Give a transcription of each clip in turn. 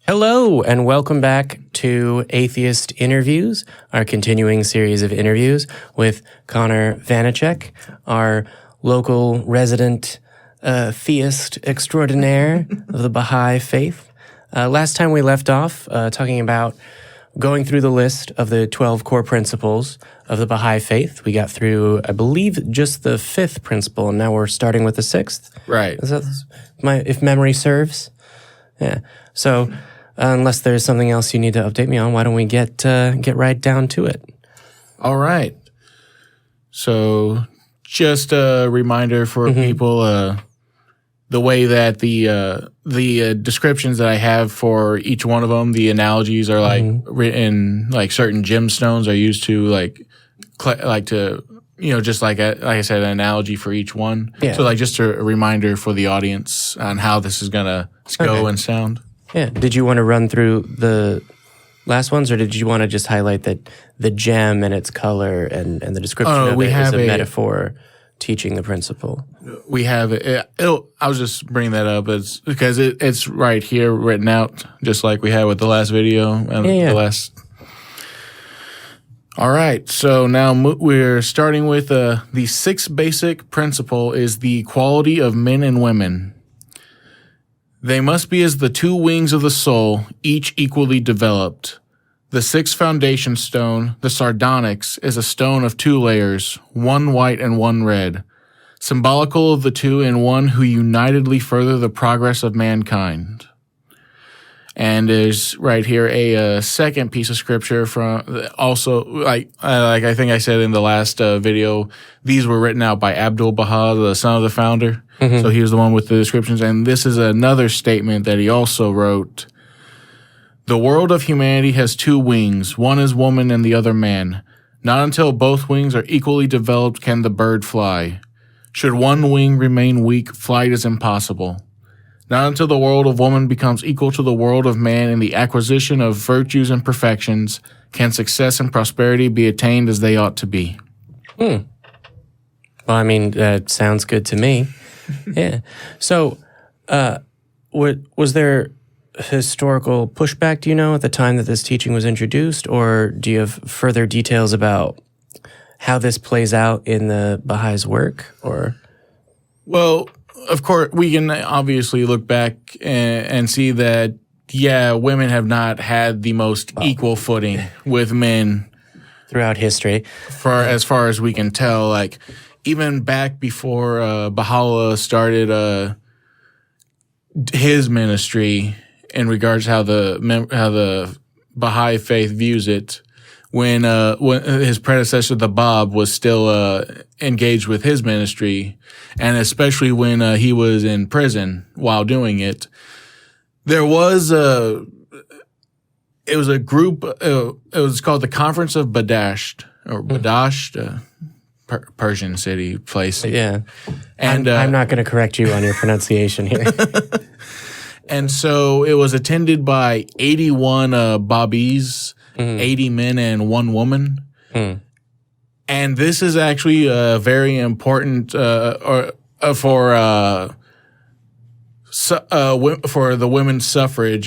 Hello, and welcome back to Atheist Interviews, our continuing series of interviews with Connor Vanecek, our local resident theist extraordinaire of the Baha'i faith. Last time we left off talking about going through the list of the 12 core principles of the Baha'i faith. We got through, I believe, just the 5th principle, and now we're starting with the 6th. Right. Is that if memory serves? Yeah. So, unless there's something else you need to update me on, why don't we get right down to it? All right. So, just a reminder for people, the way that the descriptions that I have for each one of them, the analogies are like written, like certain gemstones are used to just like I said, an analogy for each one. Yeah. So like just a reminder for the audience on how this is gonna go and sound. Yeah. Did you want to run through the last ones, or did you want to just highlight that the gem and its color and the description of it as a metaphor teaching the principle? We have it. I was just bringing that up because it's right here written out, just like we had with the last video and the last. All right, so now we're starting with the 6th basic principle is the equality of men and women. They must be as the 2 wings of the soul, each equally developed. The 6th foundation stone, the sardonyx, is a stone of 2 layers, one white and one red, symbolical of the 2 in one who unitedly further the progress of mankind. And there's right here a second piece of scripture from also, like I think I said in the last video, these were written out by Abdul Baha, the son of the founder. So he was the one with the descriptions. And this is another statement that he also wrote. The world of humanity has 2 wings. One is woman and the other man. Not until both wings are equally developed can the bird fly. Should one wing remain weak, flight is impossible. Not until the world of woman becomes equal to the world of man in the acquisition of virtues and perfections can success and prosperity be attained as they ought to be. Well, I mean, that sounds good to me. Yeah. So, was there historical pushback, do you know, at the time that this teaching was introduced, or do you have further details about how this plays out in the Baha'is work? Or, well, of course, we can obviously look back and see that, women have not had the most equal footing with men throughout history. As far as we can tell, like even back before Baha'u'llah started his ministry in regards to how the Baha'i faith views it, when his predecessor, the Bab, was still engaged with his ministry, and especially when he was in prison while doing it, there was a group. It was called the Conference of Badasht or Badasht, Persian city place. Yeah, and I'm not going to correct you on your pronunciation here. And so it was attended by 81 Babis, 80 men and 1 woman. And this is actually very important for the women's suffrage.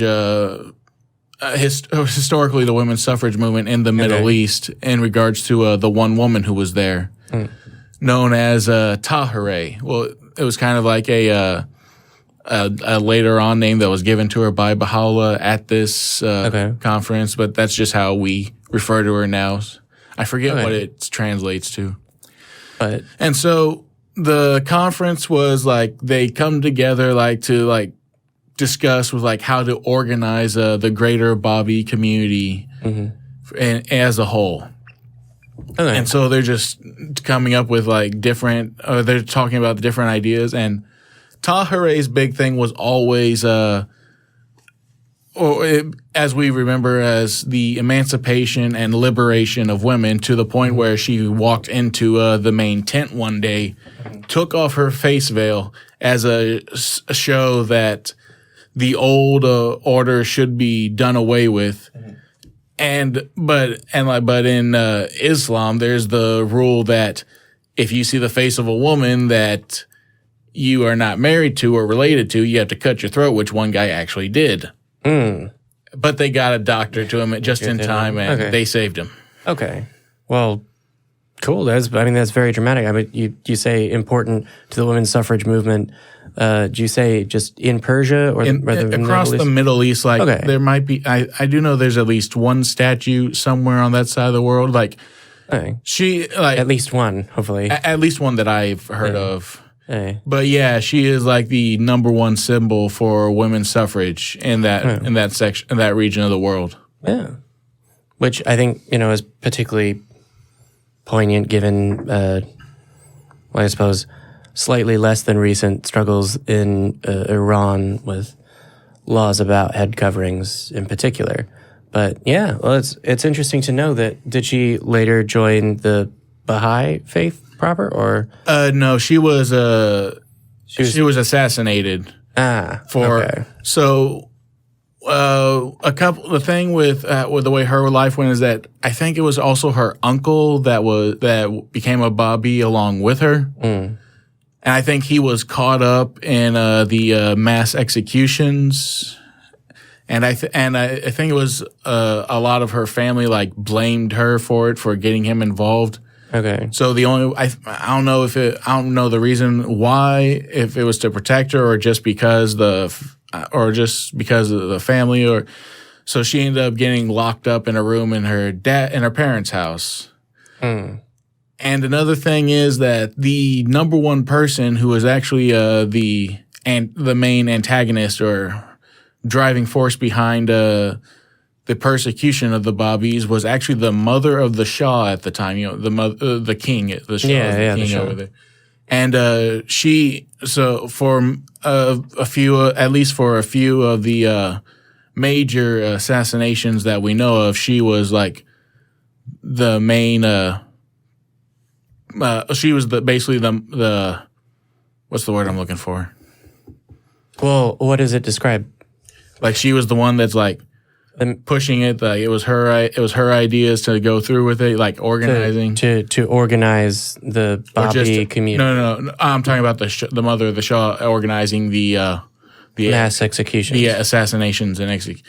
Historically, the women's suffrage movement in the Middle East, in regards to the 1 woman who was there, known as Tahireh. Well, it was kind of like a later on name that was given to her by Baha'u'llah at this conference, but that's just how we refer to her now. I forget what it translates to. And so the conference was like, they come together to discuss with how to organize the greater Babi community as a whole. And so they're just coming up with they're talking about the different ideas, and Tahireh's big thing was always, as we remember, as the emancipation and liberation of women, to the point where she walked into the main tent one day, took off her face veil as a show that the old order should be done away with. But in Islam, there's the rule that if you see the face of a woman that you are not married to or related to, you have to cut your throat, which one guy actually did. But they got a doctor to him just in time, and they saved him. Okay. Well, cool. That's very dramatic. I mean, you say important to the women's suffrage movement. Do you say just in Persia or across the Middle East? Like there might be. I do know there's at least one statue somewhere on that side of the world. Like she like at least one, hopefully. At least one that I've heard of. But yeah, she is like the number one symbol for women's suffrage in that section, in that region of the world. Yeah, which I think is particularly poignant given, I suppose, slightly less than recent struggles in Iran with laws about head coverings in particular. But yeah, well, it's interesting to know that did she later join the Baha'i faith proper, or no, she was assassinated. So the thing with the way her life went is that I think it was also her uncle that became a Babi along with her, and I think he was caught up in the mass executions. And I think it was a lot of her family like blamed her for getting him involved. Okay. So I don't know the reason why, if it was to protect her or just because of the family, so she ended up getting locked up in a room in her parents' house. And another thing is that the number one person who was actually the main antagonist or driving force behind the persecution of the Babis was actually the mother of the Shah at the time. The king, the Shah, the king over there. And at least for a few of the major assassinations that we know of, she was like the main. She was basically the what's the word I'm looking for? Well, what does it describe? Like she was the one that's like pushing it. Like it was her ideas to go through with it, like organizing to organize the Babi community. No. I'm talking about the mother of the Shah organizing the mass executions, assassinations and executions.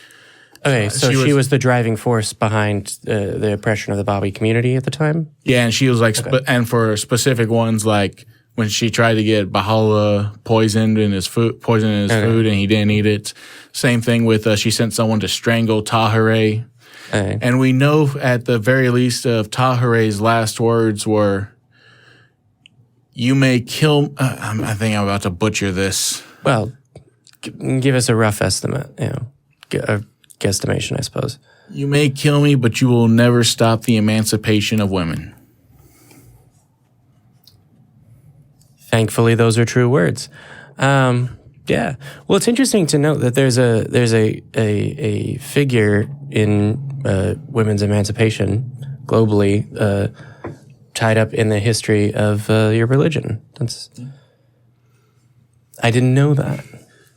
Okay, so she was the driving force behind the oppression of the Babi community at the time. Yeah, and she was like, and for specific ones, like when she tried to get Baha'u'llah poisoned in his food, and he didn't eat it. Same thing with she sent someone to strangle Tahereh. And we know at the very least of Tahereh's last words were, "You may kill." I think I'm about to butcher this. Well, give us a rough estimate. A guesstimation, I suppose. "You may kill me, but you will never stop the emancipation of women." Thankfully, those are true words. Yeah. Well, it's interesting to note that there's a figure in women's emancipation globally tied up in the history of your religion. I didn't know that.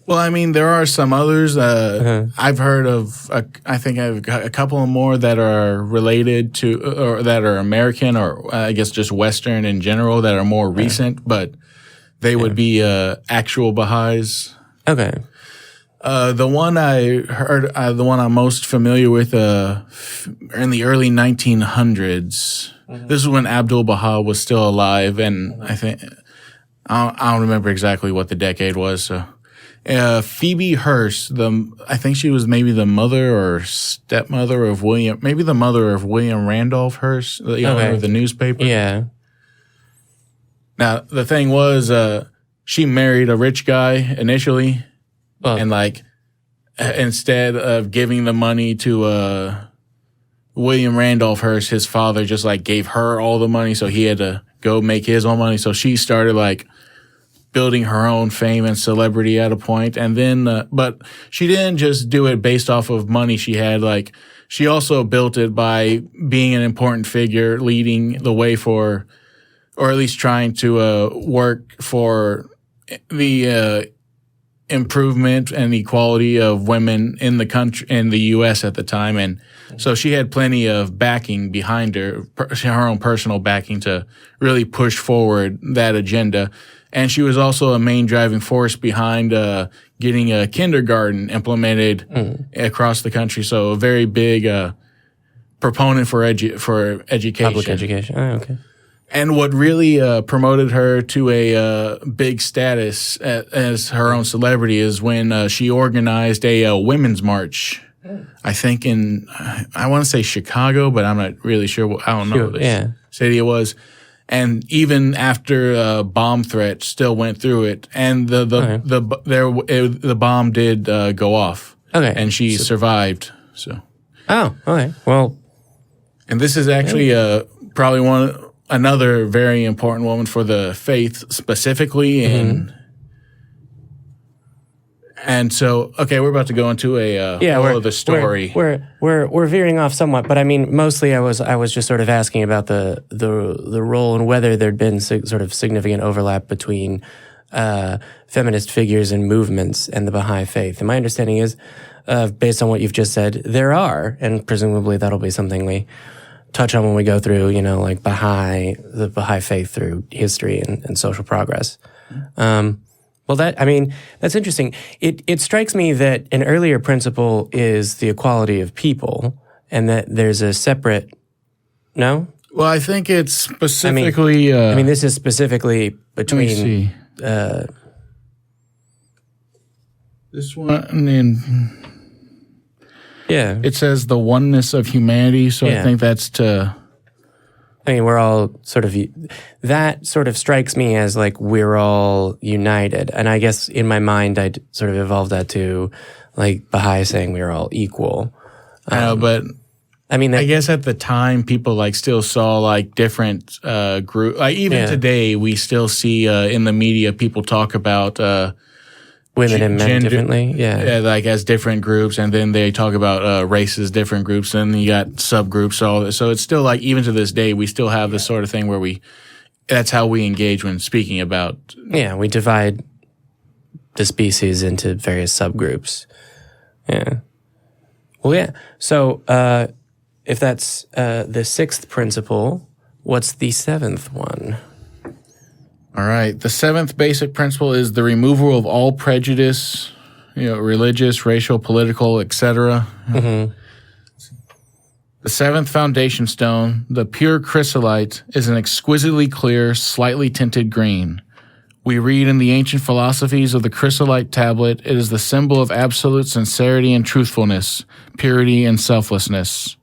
Well, I mean, there are some others. I've heard of. I think I've got a couple more that are related to, or that are American, or I guess just Western in general, that are more recent, but they would be actual Baha'is. Okay. The one I heard, the one I'm most familiar with, in the early 1900s. This is when Abdul Baha was still alive, and I think I don't remember exactly what the decade was. So. Phoebe Hearst, I think she was maybe the mother or stepmother of maybe the mother of William Randolph Hearst, the owner of the newspaper. Yeah. Now, the thing was, she married a rich guy initially, and instead of giving the money to William Randolph Hearst, his father just gave her all the money, so he had to go make his own money. So she started building her own fame and celebrity at a point. And then, but she didn't just do it based off of money she had. She also built it by being an important figure, leading the way for, or at least trying to work for the improvement and equality of women in the country, in the U.S. at the time. And so she had plenty of backing behind her own personal backing to really push forward that agenda. And she was also a main driving force behind getting a kindergarten implemented across the country. So a very big proponent for education. Public education. Oh, okay. And what really promoted her to a big status as her own celebrity is when she organized a women's march. I think I want to say Chicago, but I'm not really sure. I don't know which city it was. And even after bomb threats, still went through it, and the bomb did go off. Okay, and she survived. So. Oh, okay. Well, and this is actually probably another very important woman for the faith specifically, and so, okay, we're about to go into a whole other story. We're veering off somewhat, but I mean, mostly I was just sort of asking about the role and whether there'd been sort of significant overlap between feminist figures and movements and the Baha'i faith. And my understanding is, based on what you've just said, there are, and presumably that'll be something we touch on when we go through, like the Baha'i faith through history and social progress. Well, that's interesting. It strikes me that an earlier principle is the equality of people, and that there's a separate. No. Well, I think it's specifically. This is specifically between. This one it says the oneness of humanity, so I think that's to. We're all that sort of strikes me as like we're all united. And I guess in my mind, I'd sort of evolved that to like Baha'i saying we're all equal. But I guess at the time, people like still saw like different groups. Like even today, we still see in the media people talk about women and men differently, like as different groups, and then they talk about races, different groups, and then you got subgroups. So it's still like even to this day, we still have this sort of thing where that's how we engage when speaking about. Yeah, we divide the species into various subgroups. Yeah. Well, yeah. So if that's the sixth principle, what's the seventh one? All right. The seventh basic principle is the removal of all prejudice, religious, racial, political, etc. The seventh foundation stone, the pure chrysolite, is an exquisitely clear, slightly tinted green. We read in the ancient philosophies of the chrysolite tablet, it is the symbol of absolute sincerity and truthfulness, purity and selflessness.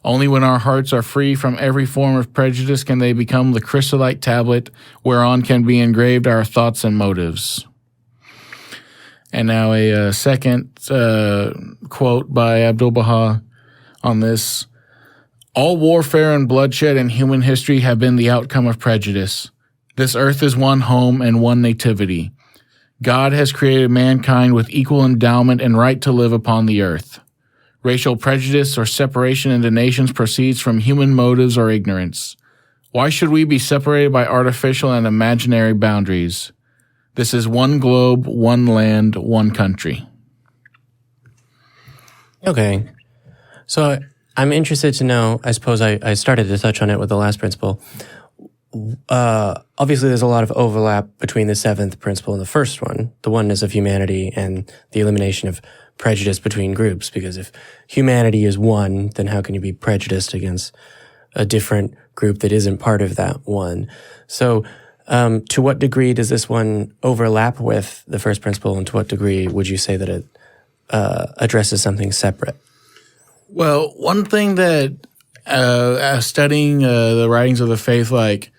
Only when our hearts are free from every form of prejudice can they become the chrysolite tablet whereon can be engraved our thoughts and motives. And now a second quote by Abdu'l-Baha on this. All warfare and bloodshed in human history have been the outcome of prejudice. This earth is one home and one nativity. God has created mankind with equal endowment and right to live upon the earth. Racial prejudice or separation into nations proceeds from human motives or ignorance. Why should we be separated by artificial and imaginary boundaries? This is one globe, one land, one country. Okay. So I'm interested to know, I suppose I started to touch on it with the last principle. Obviously, there's a lot of overlap between the seventh principle and the first one, the oneness of humanity and the elimination of prejudice between groups, because if humanity is one, then how can you be prejudiced against a different group that isn't part of that one? So to what degree does this one overlap with the first principle, and to what degree would you say that it addresses something separate? Well, one thing that studying the writings of the faith, like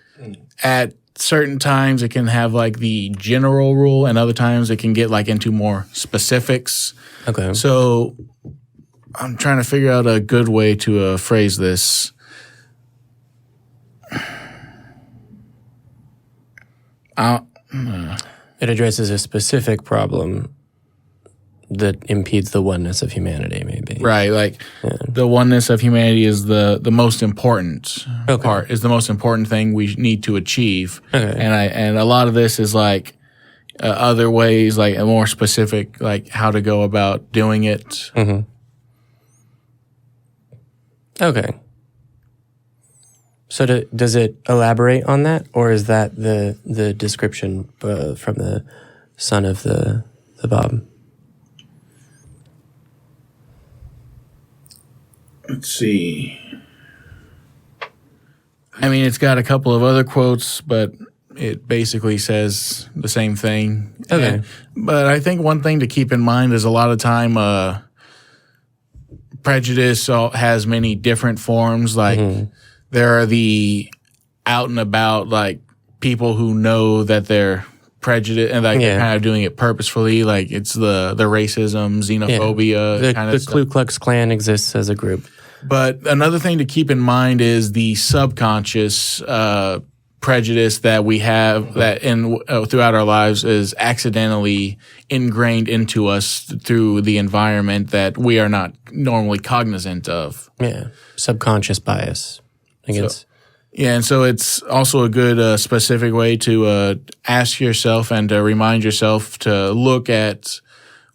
at certain times it can have like the general rule, and other times it can get like into more specifics. Okay. So I'm trying to figure out a good way to phrase this. It addresses a specific problem that impedes the oneness of humanity, maybe. Right, like the oneness of humanity is the most important part, is the most important thing we need to achieve. Okay. And a lot of this is like other ways, like a more specific, like how to go about doing it. Mm-hmm. Okay. So does it elaborate on that, or is that the description from the son of the the Bob? Let's see. I mean, it's got a couple of other quotes, but it basically says the same thing. Okay. But I think one thing to keep in mind is a lot of time prejudice has many different forms. Like there are the out and about like people who know that they're prejudiced and like they're kind of doing it purposefully. Like it's the racism, xenophobia kind of the stuff. Ku Klux Klan exists as a group. But another thing to keep in mind is the subconscious prejudice that we have that throughout our lives is accidentally ingrained into us through the environment that we are not normally cognizant of. Yeah, subconscious bias. And so it's also a good specific way to ask yourself and to remind yourself to look at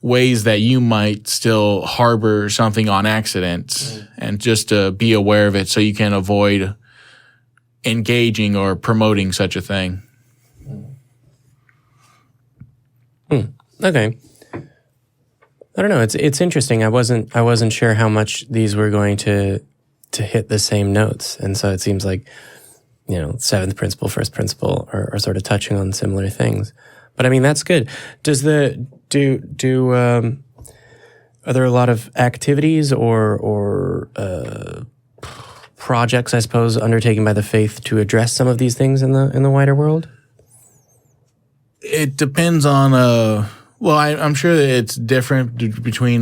ways that you might still harbor something on accident and just to be aware of it so you can avoid engaging or promoting such a thing. Okay. I don't know. It's interesting. I wasn't sure how much these were going to hit the same notes, and so it seems like seventh principle, first principle are sort of touching on similar things. But I mean that's good. Does are there a lot of activities or projects, I suppose, undertaken by the faith to address some of these things in the wider world? It depends on I'm sure that it's different between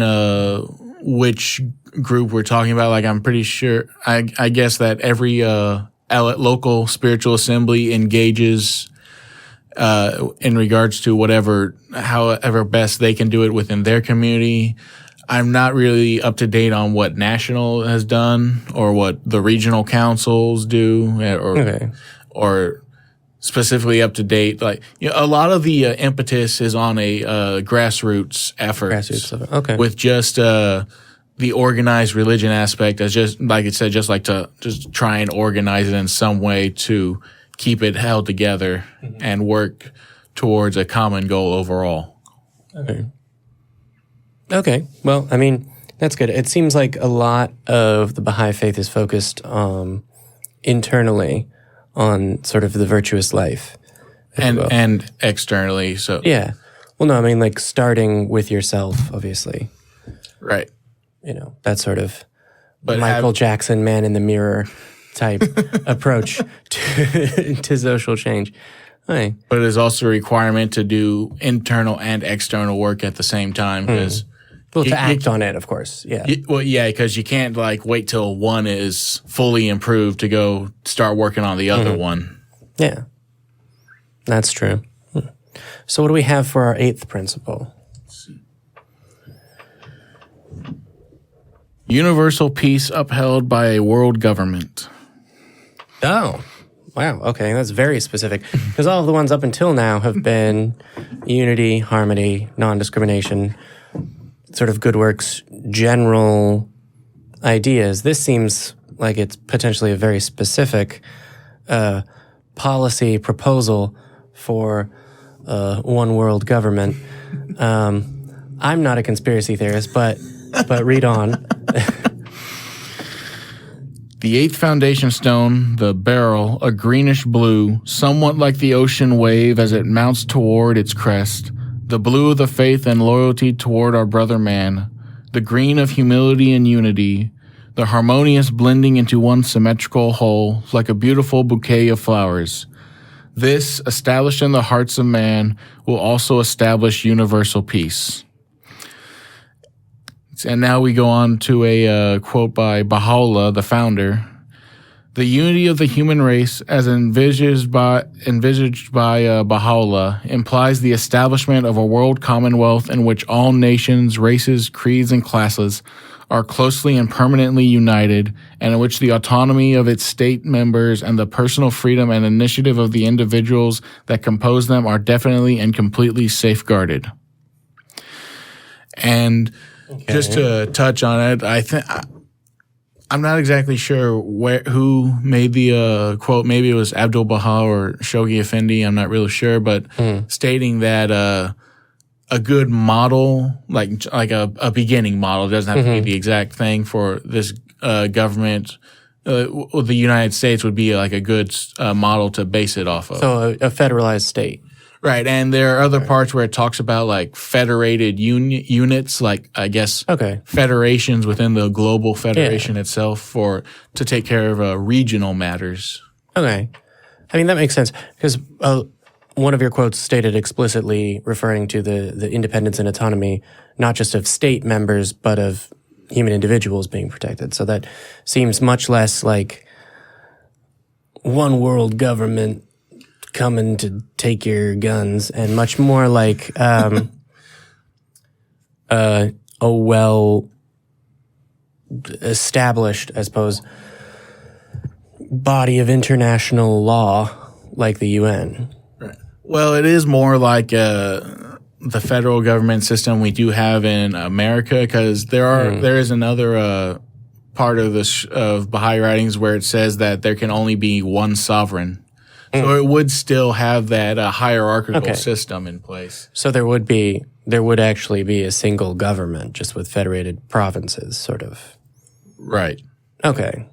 which group we're talking about. Like I'm pretty sure I guess that every local spiritual assembly engages in regards to however best they can do it within their community. I'm not really up to date on what national has done or what the regional councils do or specifically up to date. Like a lot of the impetus is on a grassroots effort with just the organized religion aspect as just like it said, just try and organize it in some way to keep it held together and work towards a common goal overall. Okay. Well, I mean, that's good. It seems like a lot of the Baha'i faith is focused internally on sort of the virtuous life. And externally. So yeah. Well, no, I mean like starting with yourself, obviously. Right. That sort of Michael Jackson man in the mirror type approach to social change. Right. But there's also a requirement to do internal and external work at the same time because to act on it, of course. Yeah. Because you can't wait till one is fully improved to go start working on the other one. Yeah. That's true. So what do we have for our eighth principle? Universal peace upheld by a world government. Oh, wow. Okay, that's very specific. Because all of the ones up until now have been unity, harmony, non-discrimination, sort of good works, general ideas. This seems like it's potentially a very specific policy proposal for one world government. I'm not a conspiracy theorist, but read on. The eighth foundation stone, the beryl, a greenish blue, somewhat like the ocean wave as it mounts toward its crest, the blue of the faith and loyalty toward our brother man, the green of humility and unity, the harmonious blending into one symmetrical whole, like a beautiful bouquet of flowers. This, established in the hearts of man, will also establish universal peace. And now we go on to a quote by Baha'u'llah, the founder. The unity of the human race, as envisaged by Baha'u'llah, implies the establishment of a world commonwealth in which all nations, races, creeds, and classes are closely and permanently united, and in which the autonomy of its state members and the personal freedom and initiative of the individuals that compose them are definitely and completely safeguarded. And just to touch on it, I'm not exactly sure who made the quote. Maybe it was Abdul Baha or Shoghi Effendi. I'm not really sure, but stating that a good model, like a beginning model. It doesn't have to be the exact thing for this government. The United States would be like a good model to base it off of. So a federalized state. Right, and there are other parts where it talks about like federated units, like I guess federations within the global federation itself to take care of regional matters. Okay. I mean, that makes sense because one of your quotes stated explicitly referring to the independence and autonomy, not just of state members, but of human individuals being protected. So that seems much less like one world government coming to take your guns and much more like a well established, I suppose, body of international law like the UN. Right. Well, it is more like the federal government system we do have in America, because there is another part of of Baha'i writings where it says that there can only be one sovereign. So it would still have that hierarchical system in place. So there would actually be a single government just with federated provinces, sort of. Right. Okay.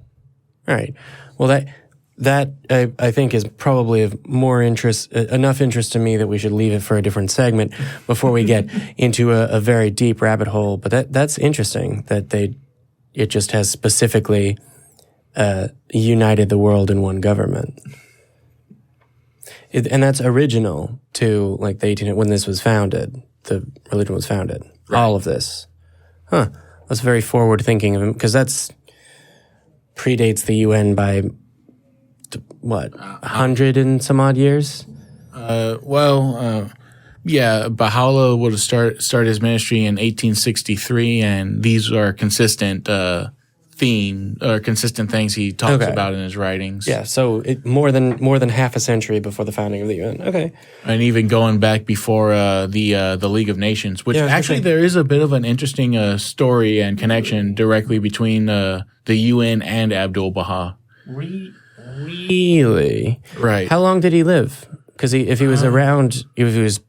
All right. Well, that I think is probably of more interest, enough interest to me that we should leave it for a different segment before we get into a very deep rabbit hole. But that's interesting that it just has specifically united the world in one government. And that's original to like the 1800s when this was founded. The religion was founded. Right. All of this. Huh. That's very forward thinking of him because that's predates the UN by what, 100 and some odd years? Yeah, Baha'u'llah would have started his ministry in 1863, and these are consistent consistent things he talks about in his writings. Yeah, so more than half a century before the founding of the UN. Okay, and even going back before the League of Nations, which actually there is a bit of an interesting story and connection directly between the UN and Abdul Baha. Really? Right. How long did he live? Because if he was around, if he was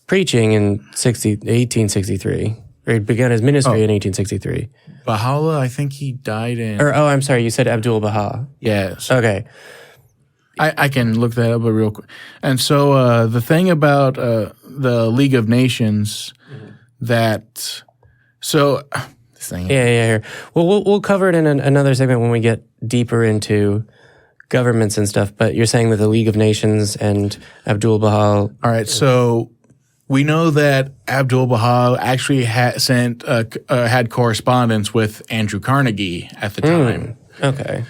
preaching in 1863, or he began his ministry in 1863. Baha'u'llah, I think he died in... I'm sorry, you said Abdul Baha. Yes. Okay. I can look that up real quick. And so the thing about the League of Nations that... So... This thing... Yeah. Well, we'll cover it in another segment when we get deeper into governments and stuff, but you're saying that the League of Nations and Abdul Baha... All right, so... We know that Abdul Baha actually had correspondence with Andrew Carnegie at the time. Okay.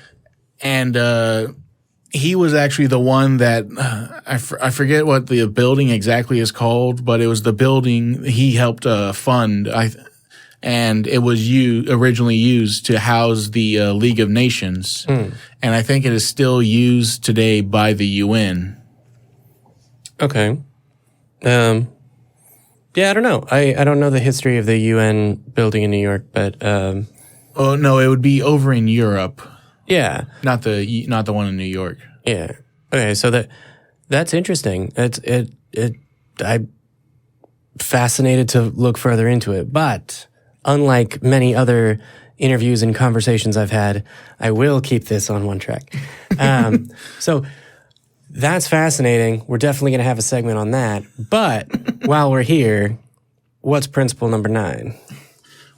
And he was actually the one that, I forget what the building exactly is called, but it was the building he helped fund. And it was originally used to house the League of Nations. And I think it is still used today by the UN. Okay. Yeah, I don't know. I don't know the history of the UN building in New York, but oh no, it would be over in Europe. Yeah, not the one in New York. Yeah. Okay, so that's interesting. I'm fascinated to look further into it, but unlike many other interviews and conversations I've had, I will keep this on one track. So. That's fascinating. We're definitely going to have a segment on that. But while we're here, what's principle number 9?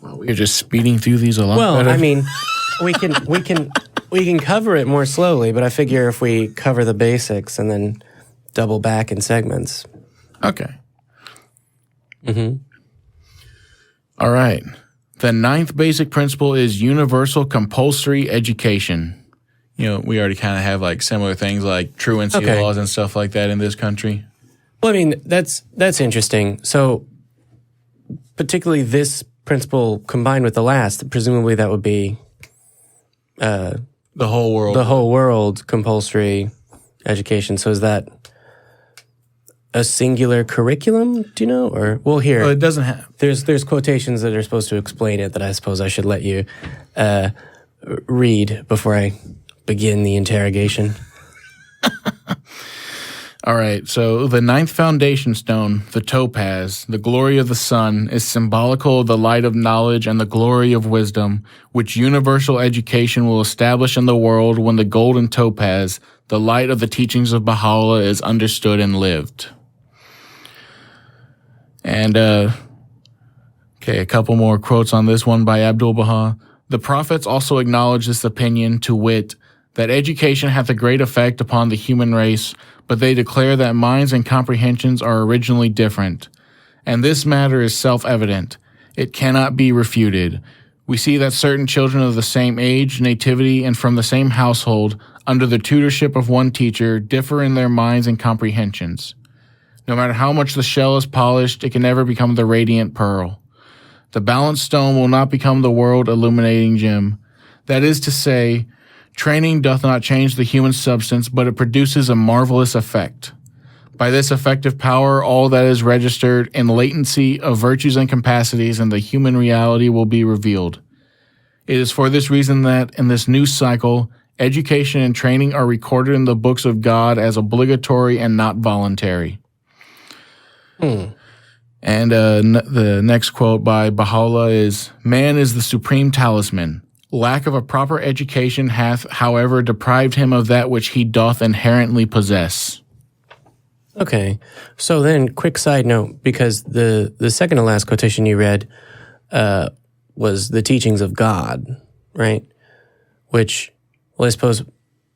Well, we're just speeding through these a lot. Well, better. I mean, we can cover it more slowly, but I figure if we cover the basics and then double back in segments. Okay. All right. The 9th basic principle is universal compulsory education. You know, we already kind of have like similar things like truancy laws and stuff like that in this country. Well, I mean, that's interesting. So particularly this principle combined with the last, presumably that would be the whole world. The whole world compulsory education. So is that a singular curriculum? Do you know? Or well, here it doesn't have. There's quotations that are supposed to explain it that I suppose I should let you read before I begin the interrogation. All right, so the ninth foundation stone, the topaz, the glory of the sun, is symbolical of the light of knowledge and the glory of wisdom, which universal education will establish in the world when the golden topaz, the light of the teachings of Baha'u'llah, is understood and lived. And, a couple more quotes on this one by Abdul-Baha. The prophets also acknowledge this opinion, to wit, that education hath a great effect upon the human race, but they declare that minds and comprehensions are originally different. And this matter is self-evident. It cannot be refuted. We see that certain children of the same age, nativity, and from the same household, under the tutorship of one teacher, differ in their minds and comprehensions. No matter how much the shell is polished, it can never become the radiant pearl. The balanced stone will not become the world-illuminating gem. That is to say, training doth not change the human substance, but it produces a marvelous effect. By this effective power, all that is registered in latency of virtues and capacities in the human reality will be revealed. It is for this reason that, in this new cycle, education and training are recorded in the books of God as obligatory and not voluntary. And the next quote by Baha'u'llah is, "Man is the supreme talisman. Lack of a proper education hath, however, deprived him of that which he doth inherently possess." Okay. So then, quick side note, because the second to last quotation you read was the teachings of God, right? Which, well, I suppose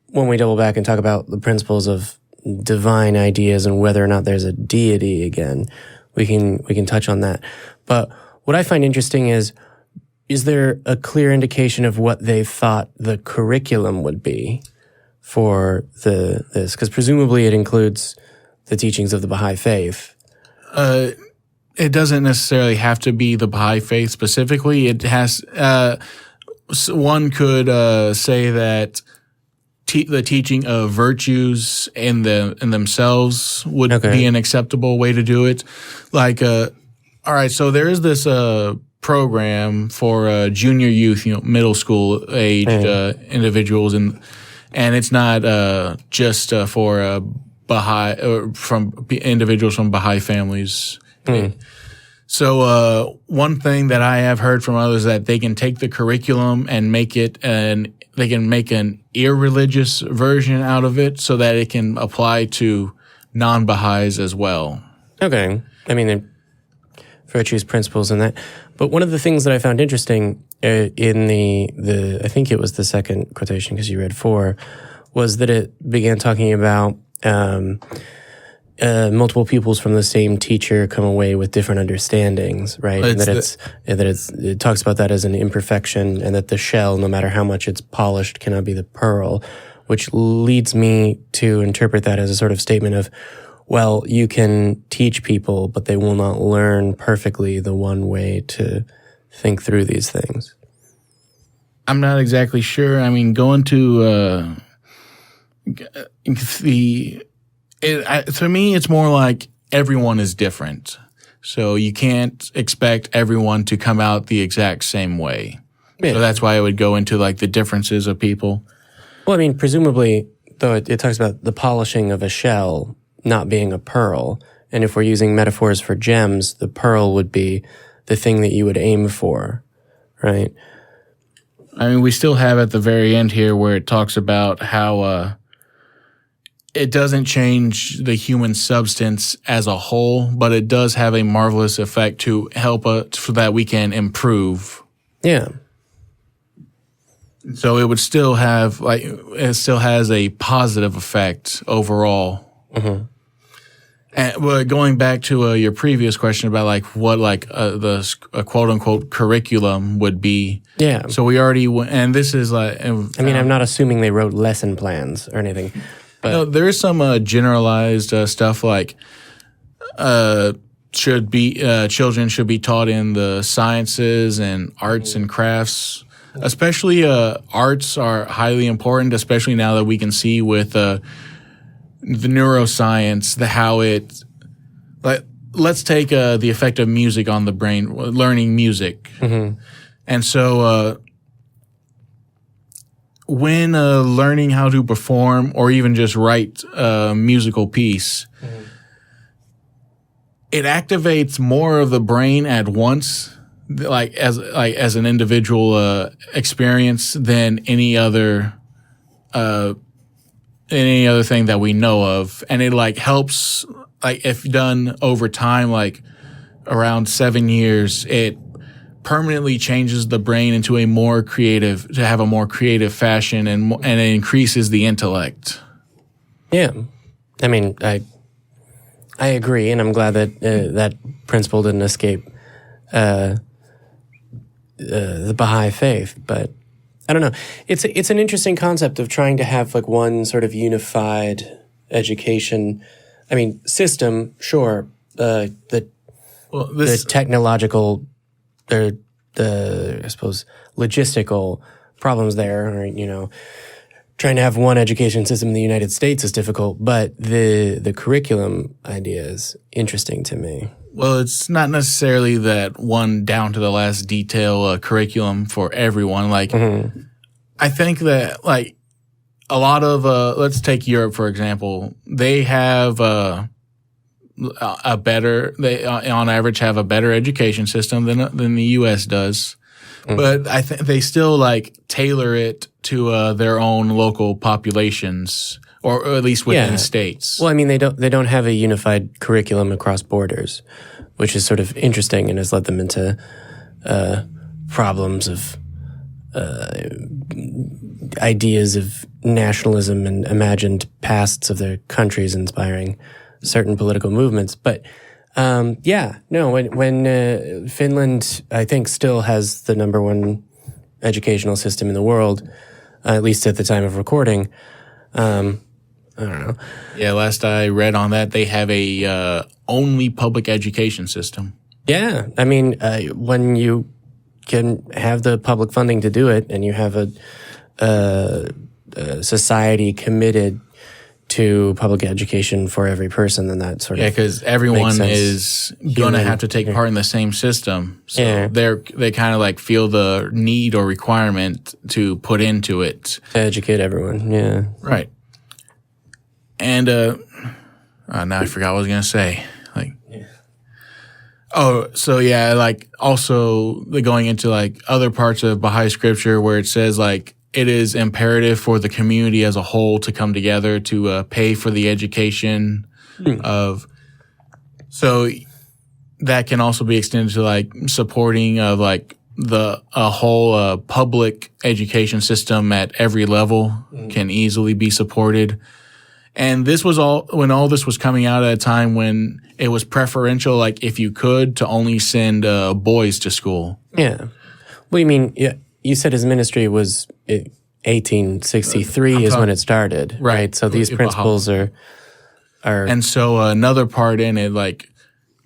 when we double back and talk about the principles of divine ideas and whether or not there's a deity again, we can touch on that. But what I find interesting is there a clear indication of what they thought the curriculum would be for this? Because presumably it includes the teachings of the Baha'i Faith. It doesn't necessarily have to be the Baha'i Faith specifically. It has. One could say that the teaching of virtues in themselves would be an acceptable way to do it. Like, all right, so there is this program for junior youth, middle school aged individuals, and it's not just for Baha'i from individuals from Baha'i families. So one thing that I have heard from others is that they can take the curriculum and make it they can make an irreligious version out of it so that it can apply to non-Baha'is as well. Okay. I mean, virtues, principles, and that. But one of the things that I found interesting in the I think it was the second quotation because you read 4, was that it began talking about multiple pupils from the same teacher come away with different understandings, right? And it talks about that as an imperfection, and that the shell, no matter how much it's polished, cannot be the pearl, which leads me to interpret that as a sort of statement of, well, you can teach people, but they will not learn perfectly the one way to think through these things. I'm not exactly sure. I mean, going to to me, it's more like everyone is different. So you can't expect everyone to come out the exact same way. Yeah. So that's why I would go into like the differences of people. Well, I mean, presumably, though, it talks about the polishing of a shell not being a pearl. And if we're using metaphors for gems, the pearl would be the thing that you would aim for, right? I mean, we still have at the very end here where it talks about how it doesn't change the human substance as a whole, but it does have a marvelous effect to help us so that we can improve. Yeah. So it would still have, like, it still has a positive effect overall. Mm-hmm. And going back to your previous question about like what like the quote unquote curriculum would be. Yeah. So we already and this is like. I mean, I'm not assuming they wrote lesson plans or anything. But no, there is some generalized stuff like children should be taught in the sciences and arts and crafts. Especially arts are highly important, especially now that we can see with the neuroscience, how it. Like, let's take the effect of music on the brain, learning music, and so. when learning how to perform or even just write a musical piece, it activates more of the brain at once, as an individual experience than any other thing that we know of, and it like helps. Like if done over time, like around 7 years, it permanently changes the brain into a more creative fashion, and it increases the intellect. Yeah, I mean, I agree, and I'm glad that that principle didn't escape the Baha'i faith. But I don't know. It's an interesting concept of trying to have like one sort of unified education. I mean, system, sure. The technological, the I suppose logistical problems there, or trying to have one education system in the United States is difficult. But the curriculum idea is interesting to me. Well, it's not necessarily that one down to the last detail curriculum for everyone. Like, I think that like a lot of let's take Europe for example. They have on average have a better education system than the U.S. does, but I think they still like tailor it to their own local populations, or at least within states. Well, I mean, they don't have a unified curriculum across borders, which is sort of interesting and has led them into problems of ideas of nationalism and imagined pasts of their countries inspiring certain political movements. But when Finland, I think, still has the number one educational system in the world, at least at the time of recording. I don't know. Yeah, last I read on that, they have a only public education system. Yeah, I mean, when you can have the public funding to do it, and you have a society committed to public education for every person, then that sort of because everyone is going to have to take part in the same system, so they kind of like feel the need or requirement to put into it to educate everyone. Yeah, right. And now I forgot what I was going to say. Like also going into like other parts of Baha'i scripture where it says like it is imperative for the community as a whole to come together to pay for the education of. So that can also be extended to like supporting of like a whole public education system at every level can easily be supported. And this was when all this was coming out at a time when it was preferential, like if you could, to only send boys to school. Yeah. Well, you mean, you said his ministry was 1863 is when it started, right? So these principles are. And so another part in it, like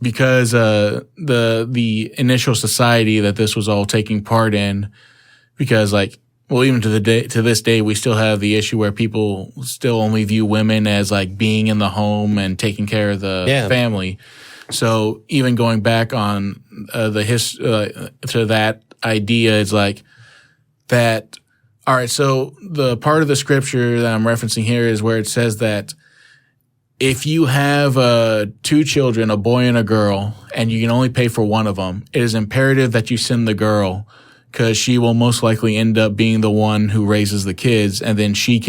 because the initial society that this was all taking part in, because like. Well, even to this day, we still have the issue where people still only view women as like being in the home and taking care of the family. So even going back on to that idea is like that. All right. So the part of the scripture that I'm referencing here is where it says that if you have two children, a boy and a girl, and you can only pay for one of them, it is imperative that you send the girl, because she will most likely end up being the one who raises the kids, and then she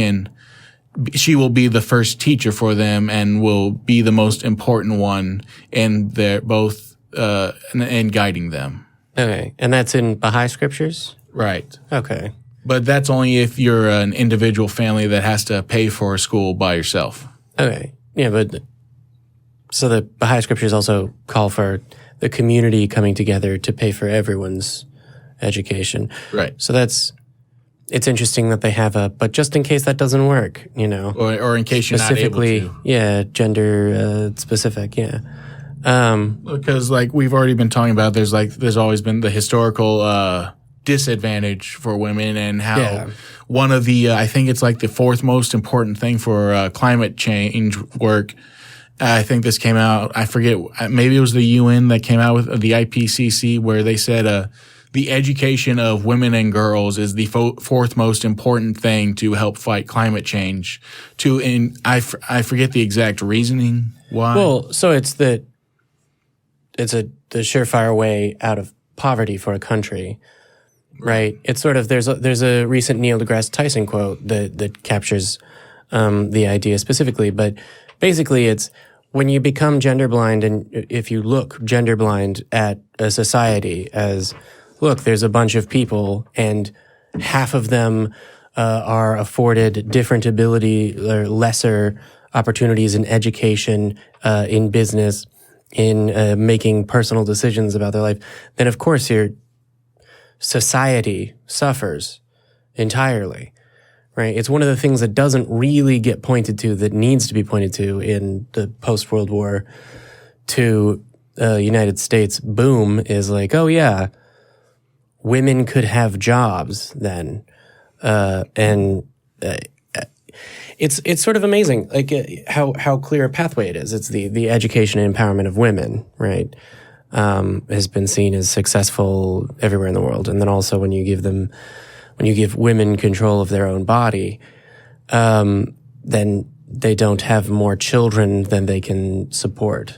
will be the first teacher for them and will be the most important one in their both in guiding them. Okay, and that's in Baha'i scriptures? Right. Okay. But that's only if you're an individual family that has to pay for a school by yourself. Okay. Yeah, but so the Baha'i scriptures also call for the community coming together to pay for everyone's education. Right. So it's interesting that they have but just in case that doesn't work, Or in case you're not able to. Yeah, gender specific, yeah. Because like we've already been talking about, there's always been the historical disadvantage for women, and how one of the, I think it's like the fourth most important thing for climate change work. I think this came out, I forget, maybe it was the UN that came out with the IPCC, where they said the education of women and girls is the fourth most important thing to help fight climate change. I forget the exact reasoning why. Well, so it's the surefire way out of poverty for a country, right? It's sort of there's a recent Neil deGrasse Tyson quote that captures the idea specifically, but basically it's when you become gender blind, and if you look gender blind at a society as, look, there's a bunch of people and half of them are afforded different ability or lesser opportunities in education, in business, in making personal decisions about their life, then of course your society suffers entirely. Right. It's one of the things that doesn't really get pointed to that needs to be pointed to in the post-World War II United States boom is like, oh yeah, women could have jobs then. It's sort of amazing, like how clear a pathway it is. It's the education and empowerment of women, right? Has been seen as successful everywhere in the world. And then also when you give women control of their own body, then they don't have more children than they can support.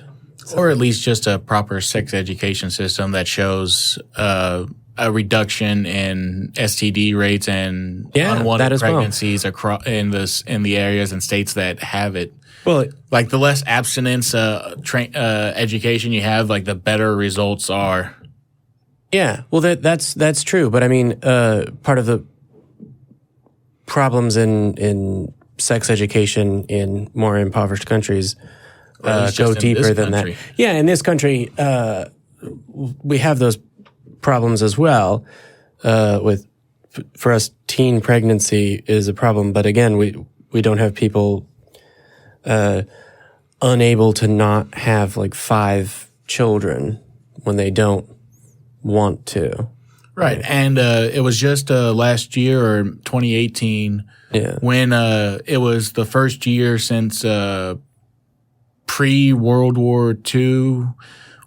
Or at least just a proper sex education system that shows a reduction in STD rates and unwanted pregnancies across in the areas and states that have it. Well, like the less abstinence education you have, like the better results are. Yeah, well, that's true. But I mean, part of the problems in sex education in more impoverished countries go deeper than that. Yeah, in this country, we have those problems as well. For us, teen pregnancy is a problem. But again, we don't have people unable to not have like 5 children when they don't want to. Right. And it was just last year or 2018 when it was the first year since pre-World War II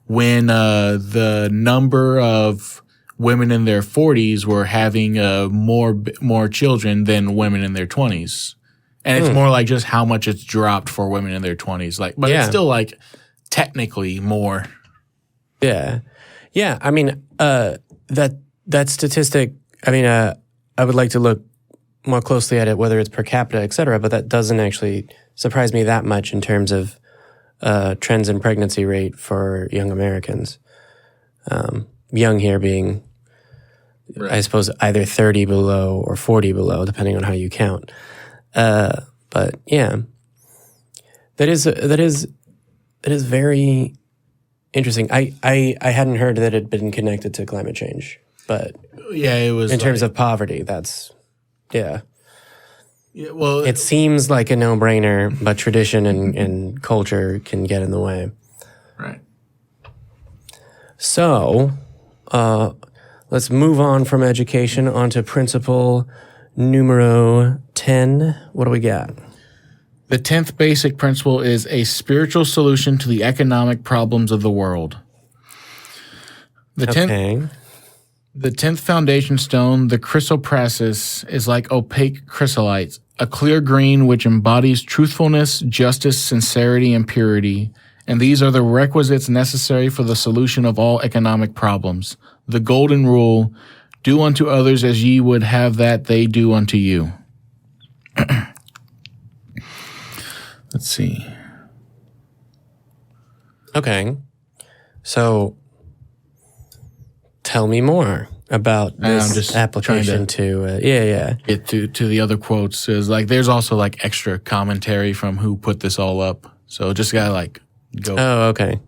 when the number of women in their 40s were having more children than women in their 20s. And it's more like just how much it's dropped for women in their 20s. But it's still like technically more. Yeah. Yeah, I mean, that statistic, I mean, I would like to look more closely at it, whether it's per capita, et cetera, but that doesn't actually surprise me that much in terms of trends in pregnancy rate for young Americans. Young here being, I suppose, either 30 below or 40 below, depending on how you count. But yeah, that is very interesting. I hadn't heard that it had been connected to climate change, but yeah, it was in terms of poverty. That's yeah. Well, it seems like a no-brainer, but tradition and culture can get in the way. Right. So, let's move on from education onto principle numero 10. What do we got? The 10th basic principle is a spiritual solution to the economic problems of the world. The 10th foundation stone, the chrysoprasus, is like opaque chrysolite, a clear green which embodies truthfulness, justice, sincerity, and purity. And these are the requisites necessary for the solution of all economic problems. The golden rule, do unto others as ye would have that they do unto you. Let's see. Okay. So, tell me more about this application to get to the other quotes. Is like there's also like extra commentary from who put this all up. So just gotta like go. Oh, okay.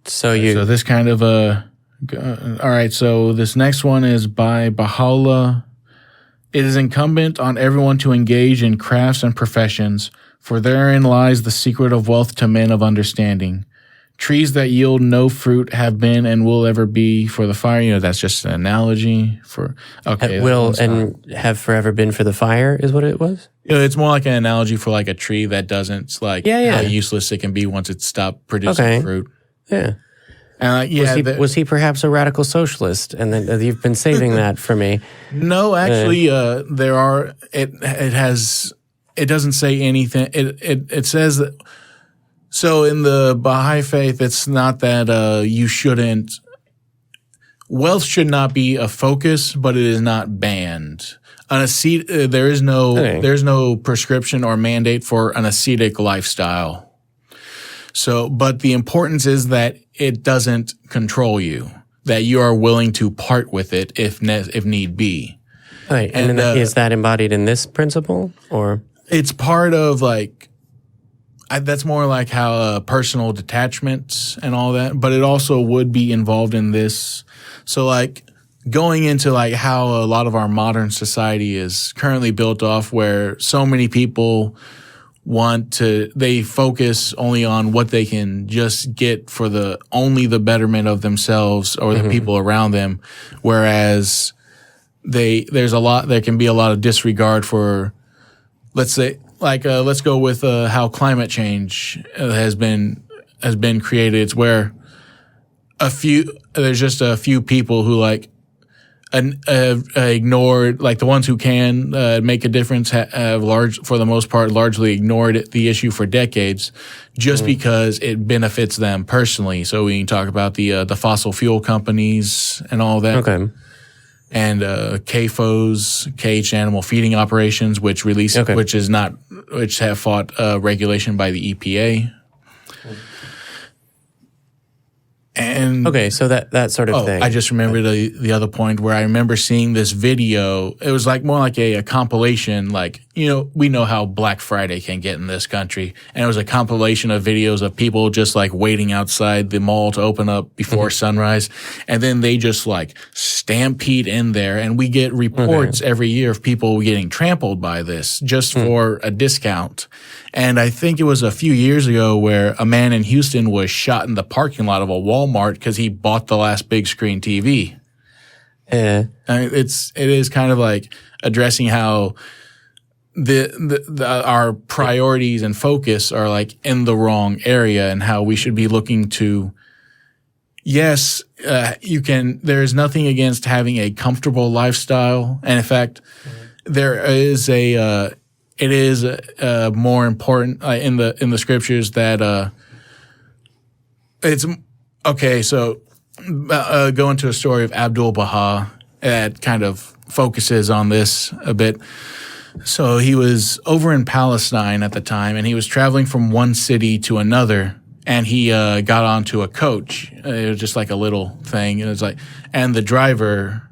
So this kind of all right. So this next one is by Baha'u'llah. It is incumbent on everyone to engage in crafts and professions, for therein lies the secret of wealth to men of understanding. Trees that yield no fruit have been and will ever be for the fire. You know, that's just an analogy for, okay. Will and have forever been for the fire is what it was? You know, it's more like an analogy for like a tree that doesn't, like how useless it can be once it stopped producing fruit. Yeah. Was he perhaps a radical socialist? And then you've been saving that for me. No, actually, there are. It doesn't say anything. It says that. So in the Baha'i faith, it's not that you shouldn't. Wealth should not be a focus, but it is not banned. There's no prescription or mandate for an ascetic lifestyle. So, but the importance is that it doesn't control you, that you are willing to part with it if need be. Right. And is that embodied in this principle, or? It's part of that's more like how personal detachment and all that, but it also would be involved in this. So going into how a lot of our modern society is currently built off, where so many people they focus only on what they can just get for only the betterment of themselves or the people around them. Whereas there can be a lot of disregard for, let's say, let's go with how climate change has been created. It's where there's just a few people who ignored, the ones who can make a difference have for the most part largely ignored the issue for decades, just because it benefits them personally. So we can talk about the fossil fuel companies and all that. Okay. And CAFOs, caged animal feeding operations, which have fought regulation by the EPA. And so that sort of thing. I just remembered the other point where I remember seeing this video. It was more like a compilation, we know how Black Friday can get in this country. And it was a compilation of videos of people just waiting outside the mall to open up before sunrise. And then they just stampede in there. And we get reports every year of people getting trampled by this just for a discount. And I think it was a few years ago where a man in Houston was shot in the parking lot of a Walmart because he bought the last big screen TV. Yeah. It is kind of addressing how our priorities and focus are in the wrong area, and how we should be looking to. Yes, there is nothing against having a comfortable lifestyle. And in fact, there is it is more important in the scriptures that it's okay. So go into a story of Abdul Baha that kind of focuses on this a bit. So he was over in Palestine at the time, and he was traveling from one city to another, and he got onto a coach. It was just a little thing, and it was and the driver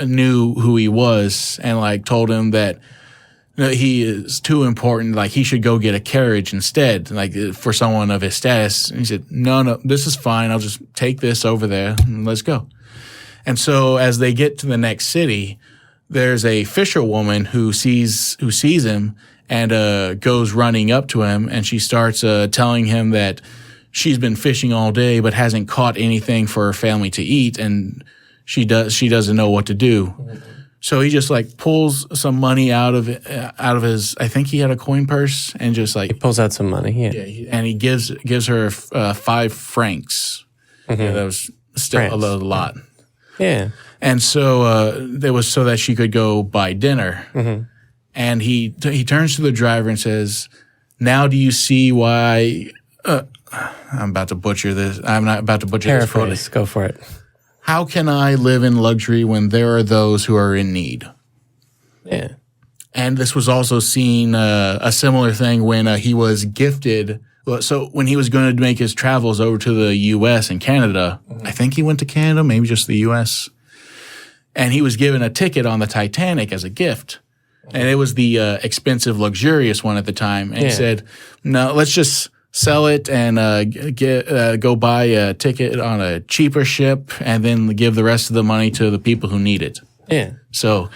knew who he was, and told him that he is too important. He should go get a carriage instead, for someone of his status. And he said, no, this is fine. I'll just take this over there and let's go. And so as they get to the next city, there's a fisherwoman who sees him and goes running up to him, and she starts telling him that she's been fishing all day but hasn't caught anything for her family to eat, and she doesn't know what to do. So he just pulls some money out of his, I think he had a coin purse, and just he pulls out some money. Yeah. And he gives her 5 francs. Yeah, that was still a lot. Yeah. And so it was so that she could go buy dinner. And he turns to the driver and says, "Now do you see why?" I'm about to butcher this. I'm not about to butcher this. Paraphrase. Go for it. How can I live in luxury when there are those who are in need? Yeah. And this was also seen a similar thing when he was gifted. So when he was going to make his travels over to the U.S. and Canada, I think he went to Canada, maybe just the U.S., and he was given a ticket on the Titanic as a gift. And it was the expensive, luxurious one at the time. And he said, no, let's just sell it and go buy a ticket on a cheaper ship, and then give the rest of the money to the people who need it. Yeah. So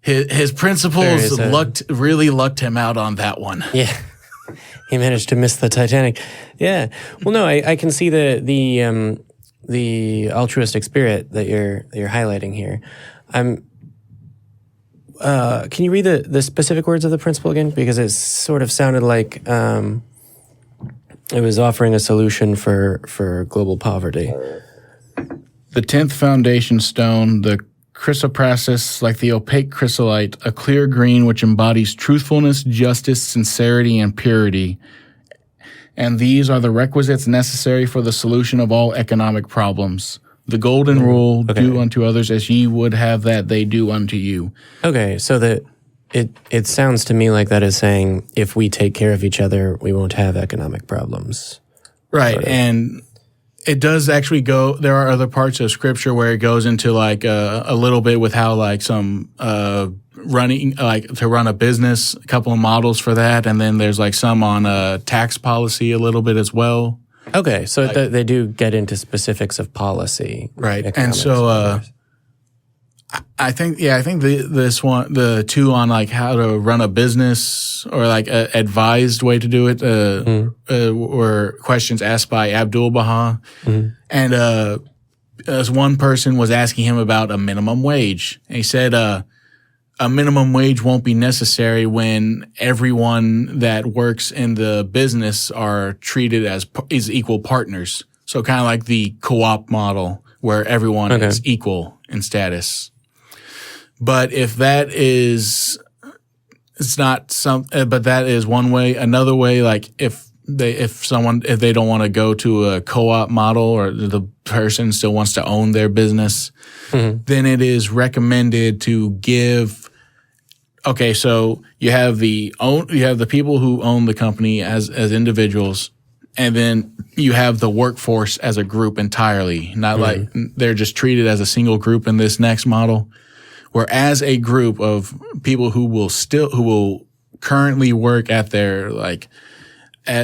his principles really lucked him out on that one. Yeah. He managed to miss the Titanic. Yeah. Well, no, I can see the altruistic spirit that you're highlighting here. Can you read the specific words of the principle again? Because it sort of sounded like It was offering a solution for global poverty. The 10th foundation stone, the chrysoprasus, like the opaque chrysolite, a clear green which embodies truthfulness, justice, sincerity, and purity. And these are the requisites necessary for the solution of all economic problems. The golden rule, do unto others as ye would have that they do unto you. Okay, so it sounds to me like that is saying if we take care of each other, we won't have economic problems. Right, Sort of. and it does actually go, there are other parts of scripture where it goes into like a little bit with how like some running, like to run a business, a couple of models for that, and then there's like some on tax policy a little bit as well. Okay, so they do get into specifics of policy. Right, and so I think this one, the two on like how to run a business or like a advised way to do it, were questions asked by Abdul Baha, and as one person was asking him about a minimum wage, and he said a minimum wage won't be necessary when everyone that works in the business are treated as equal partners. So kind of like the co-op model where everyone is equal in status. But if that is, it's not but that is one way. Another way, like if they don't want to go to a co-op model or the person still wants to own their business, then it is recommended to give. Okay, so you have the people who own the company as individuals, and then you have the workforce as a group entirely. Not like they're just treated as a single group in this next model. Whereas a group of people who will currently work at their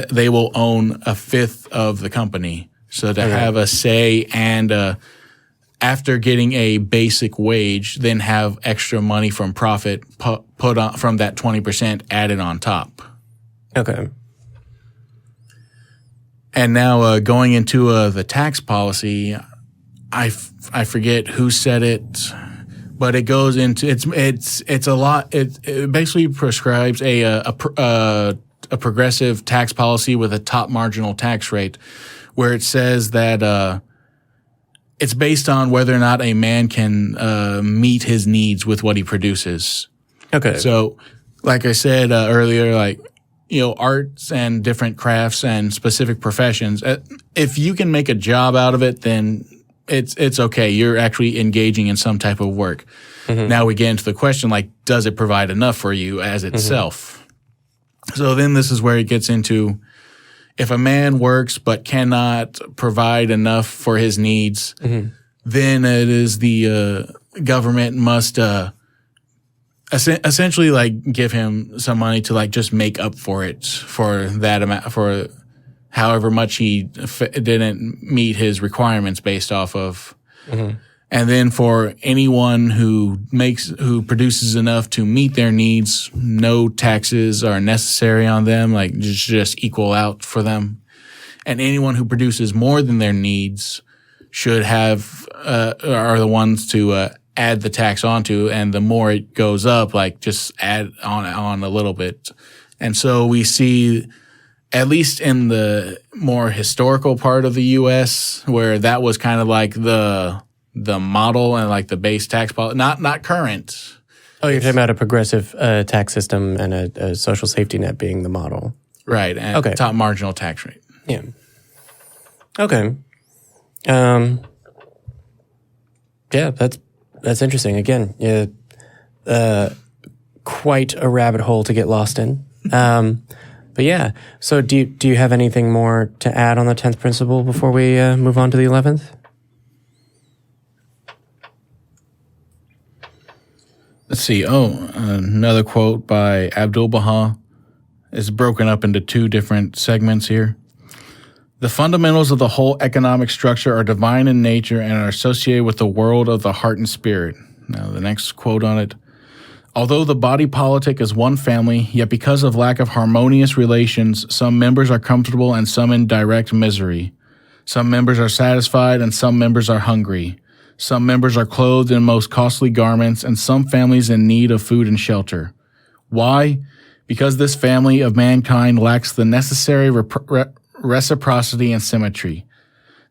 they will own a fifth of the company. So to have a say and after getting a basic wage, then have extra money from profit put on from that 20% added on top. Okay. And now going into the tax policy, I forget who said it. But it goes into it's a lot. It basically prescribes a progressive tax policy with a top marginal tax rate, where it says that it's based on whether or not a man can meet his needs with what he produces. Okay. So, like I said earlier, like arts and different crafts and specific professions, if you can make a job out of it, then it's okay. You're actually engaging in some type of work. Now we get into the question, like, does it provide enough for you as itself? So then this is where it gets into, if a man works but cannot provide enough for his needs, then it is the government must essentially like give him some money to like just make up for it, for that amount, for however much he didn't meet his requirements based off of. And then for anyone who produces enough to meet their needs, no taxes are necessary on them, like just equal out for them. And anyone who produces more than their needs should have, are the ones to add the tax onto, and the more it goes up, like just add on a little bit. And so we see, at least in the more historical part of the U.S., where that was kind of like the model and like the base tax policy, not current. Oh, you're talking about a progressive tax system and a social safety net being the model. Right, and top marginal tax rate. Yeah. Okay. Yeah, that's interesting. Again, quite a rabbit hole to get lost in. But yeah, so do you have anything more to add on the 10th principle before we move on to the 11th? Let's see. Another quote by Abdul Baha is broken up into two different segments here. The fundamentals of the whole economic structure are divine in nature and are associated with the world of the heart and spirit. Now, the next quote on it. Although the body politic is one family, yet because of lack of harmonious relations, some members are comfortable and some in direct misery. Some members are satisfied and some members are hungry. Some members are clothed in most costly garments, and some families in need of food and shelter. Why? Because this family of mankind lacks the necessary reciprocity, and symmetry.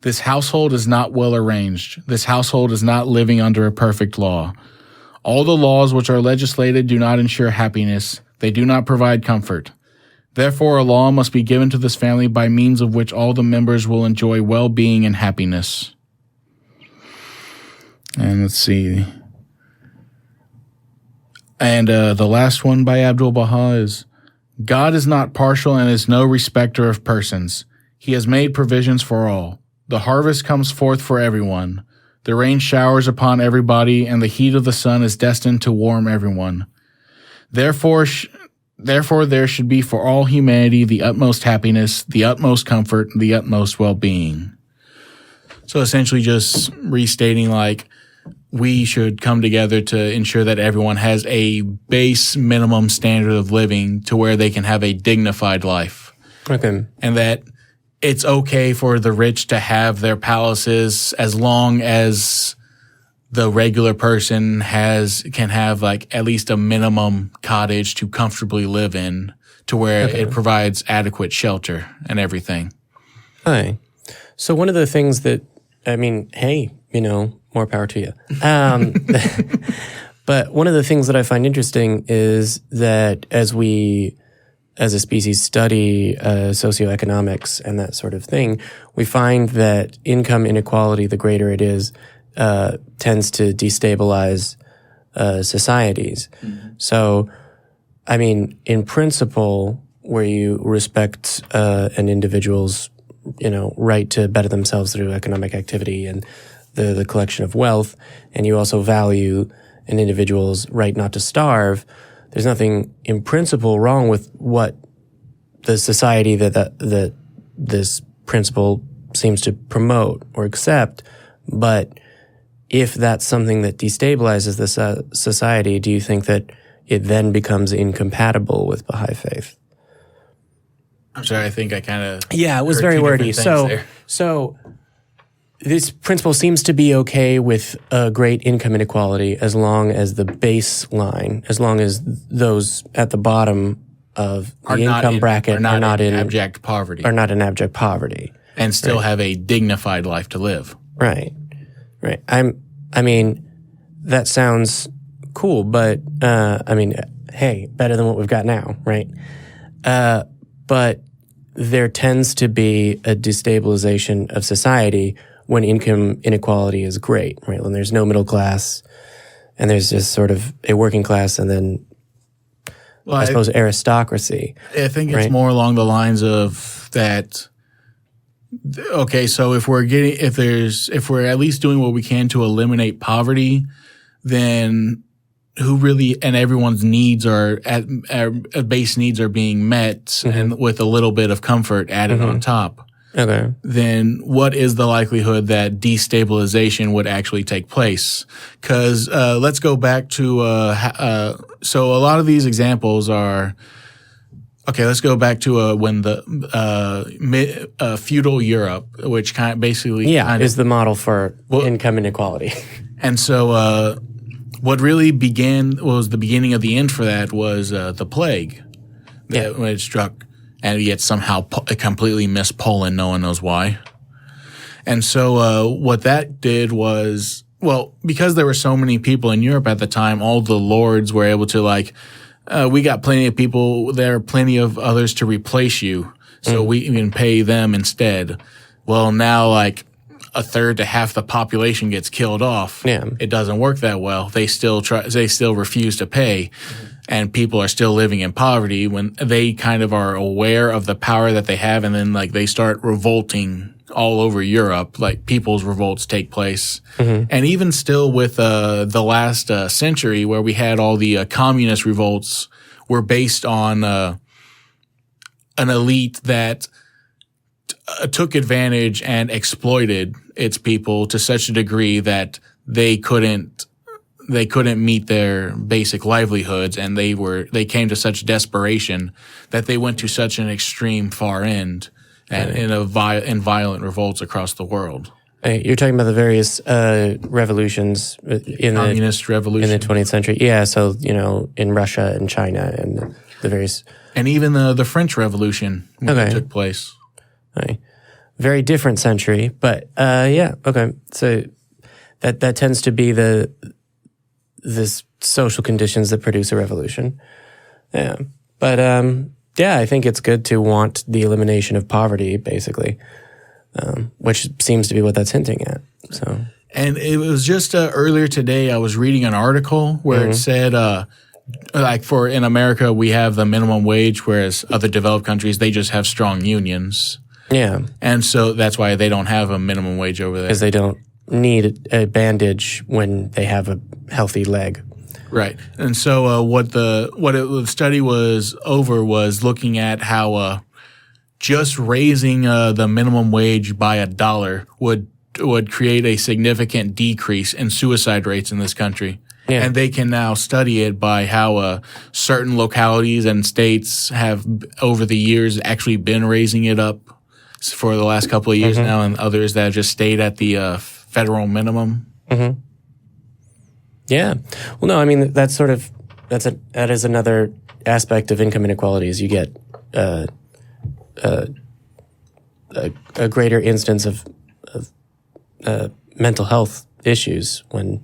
This household is not well arranged. This household is not living under a perfect law. All the laws which are legislated do not ensure happiness. They do not provide comfort. Therefore, a law must be given to this family by means of which all the members will enjoy well-being and happiness. And let's see. And the last one by Abdul-Baha is, God is not partial and is no respecter of persons. He has made provisions for all. The harvest comes forth for everyone. The rain showers upon everybody, and the heat of the sun is destined to warm everyone. Therefore, there should be for all humanity the utmost happiness, the utmost comfort, the utmost well-being. So essentially just restating, like, we should come together to ensure that everyone has a base minimum standard of living to where they can have a dignified life. Okay. And that it's okay for the rich to have their palaces as long as the regular person can have like at least a minimum cottage to comfortably live in, to where it provides adequate shelter and everything. Hi. So one of the things that, I mean, hey, more power to you. But one of the things that I find interesting is that as we, as a species, study socioeconomics and that sort of thing, we find that income inequality, the greater it is, tends to destabilize societies. Mm-hmm. So, I mean, in principle, where you respect an individual's, right to better themselves through economic activity and the collection of wealth, and you also value an individual's right not to starve, there's nothing in principle wrong with what the society that this principle seems to promote or accept. But if that's something that destabilizes the society, do you think that it then becomes incompatible with Baha'i faith? I'm sorry, I think I kind of... Yeah, it was very wordy. So this principle seems to be okay with great income inequality as long as the baseline, as long as those at the bottom of the income bracket are not in abject poverty. Are not in abject poverty. And still have a dignified life to live. Right. Right. I mean, that sounds cool, but, hey, better than what we've got now, right? But there tends to be a destabilization of society when income inequality is great, right? When there's no middle class and there's just sort of a working class and then, I suppose, aristocracy. I think it's more along the lines of that. Okay, so if we're at least doing what we can to eliminate poverty, then who really, and everyone's needs base needs are being met, mm-hmm. and with a little bit of comfort added mm-hmm. on top. Okay. Then what is the likelihood that destabilization would actually take place? Because let's go back to so a lot of these examples are. Okay, let's go back to when the feudal Europe, which kind of basically is the model for income inequality. And so what really was the beginning of the end for that was the plague when it struck, and yet somehow it completely missed Poland. No one knows why. And so what that did was, because there were so many people in Europe at the time, all the lords were able to we got plenty of people. There are plenty of others to replace you, so we can pay them instead. Well, now a third to half the population gets killed off. Yeah. It doesn't work that well. They still refuse to pay, and people are still living in poverty when they kind of are aware of the power that they have, and then they start revolting all over Europe. People's revolts take place. Mm-hmm. And even still with the last century, where we had all the communist revolts, were based on an elite that took advantage and exploited its people to such a degree that they couldn't meet their basic livelihoods, and they came to such desperation that they went to such an extreme far end. And in violent revolts across the world. You're talking about the various revolutions in communist revolution in the 20th century. Yeah, so in Russia and China and the various, and even the French Revolution when it took place. Right. Very different century, but yeah, okay. So that tends to be the social conditions that produce a revolution. Yeah, but yeah, I think it's good to want the elimination of poverty, basically, which seems to be what that's hinting at. So, and it was just earlier today I was reading an article where it said, like in America we have the minimum wage, whereas other developed countries they just have strong unions. Yeah, and so that's why they don't have a minimum wage over there because they don't need a bandage when they have a healthy leg. Right. And so what the study was over was looking at how just raising the minimum wage by $1 would create a significant decrease in suicide rates in this country. Yeah. And they can now study it by how certain localities and states have over the years actually been raising it up for the last couple of years now, and others that have just stayed at the federal minimum. Mm-hmm. Yeah. Well, no, I mean, that is another aspect of income inequality is you get a greater instance of mental health issues when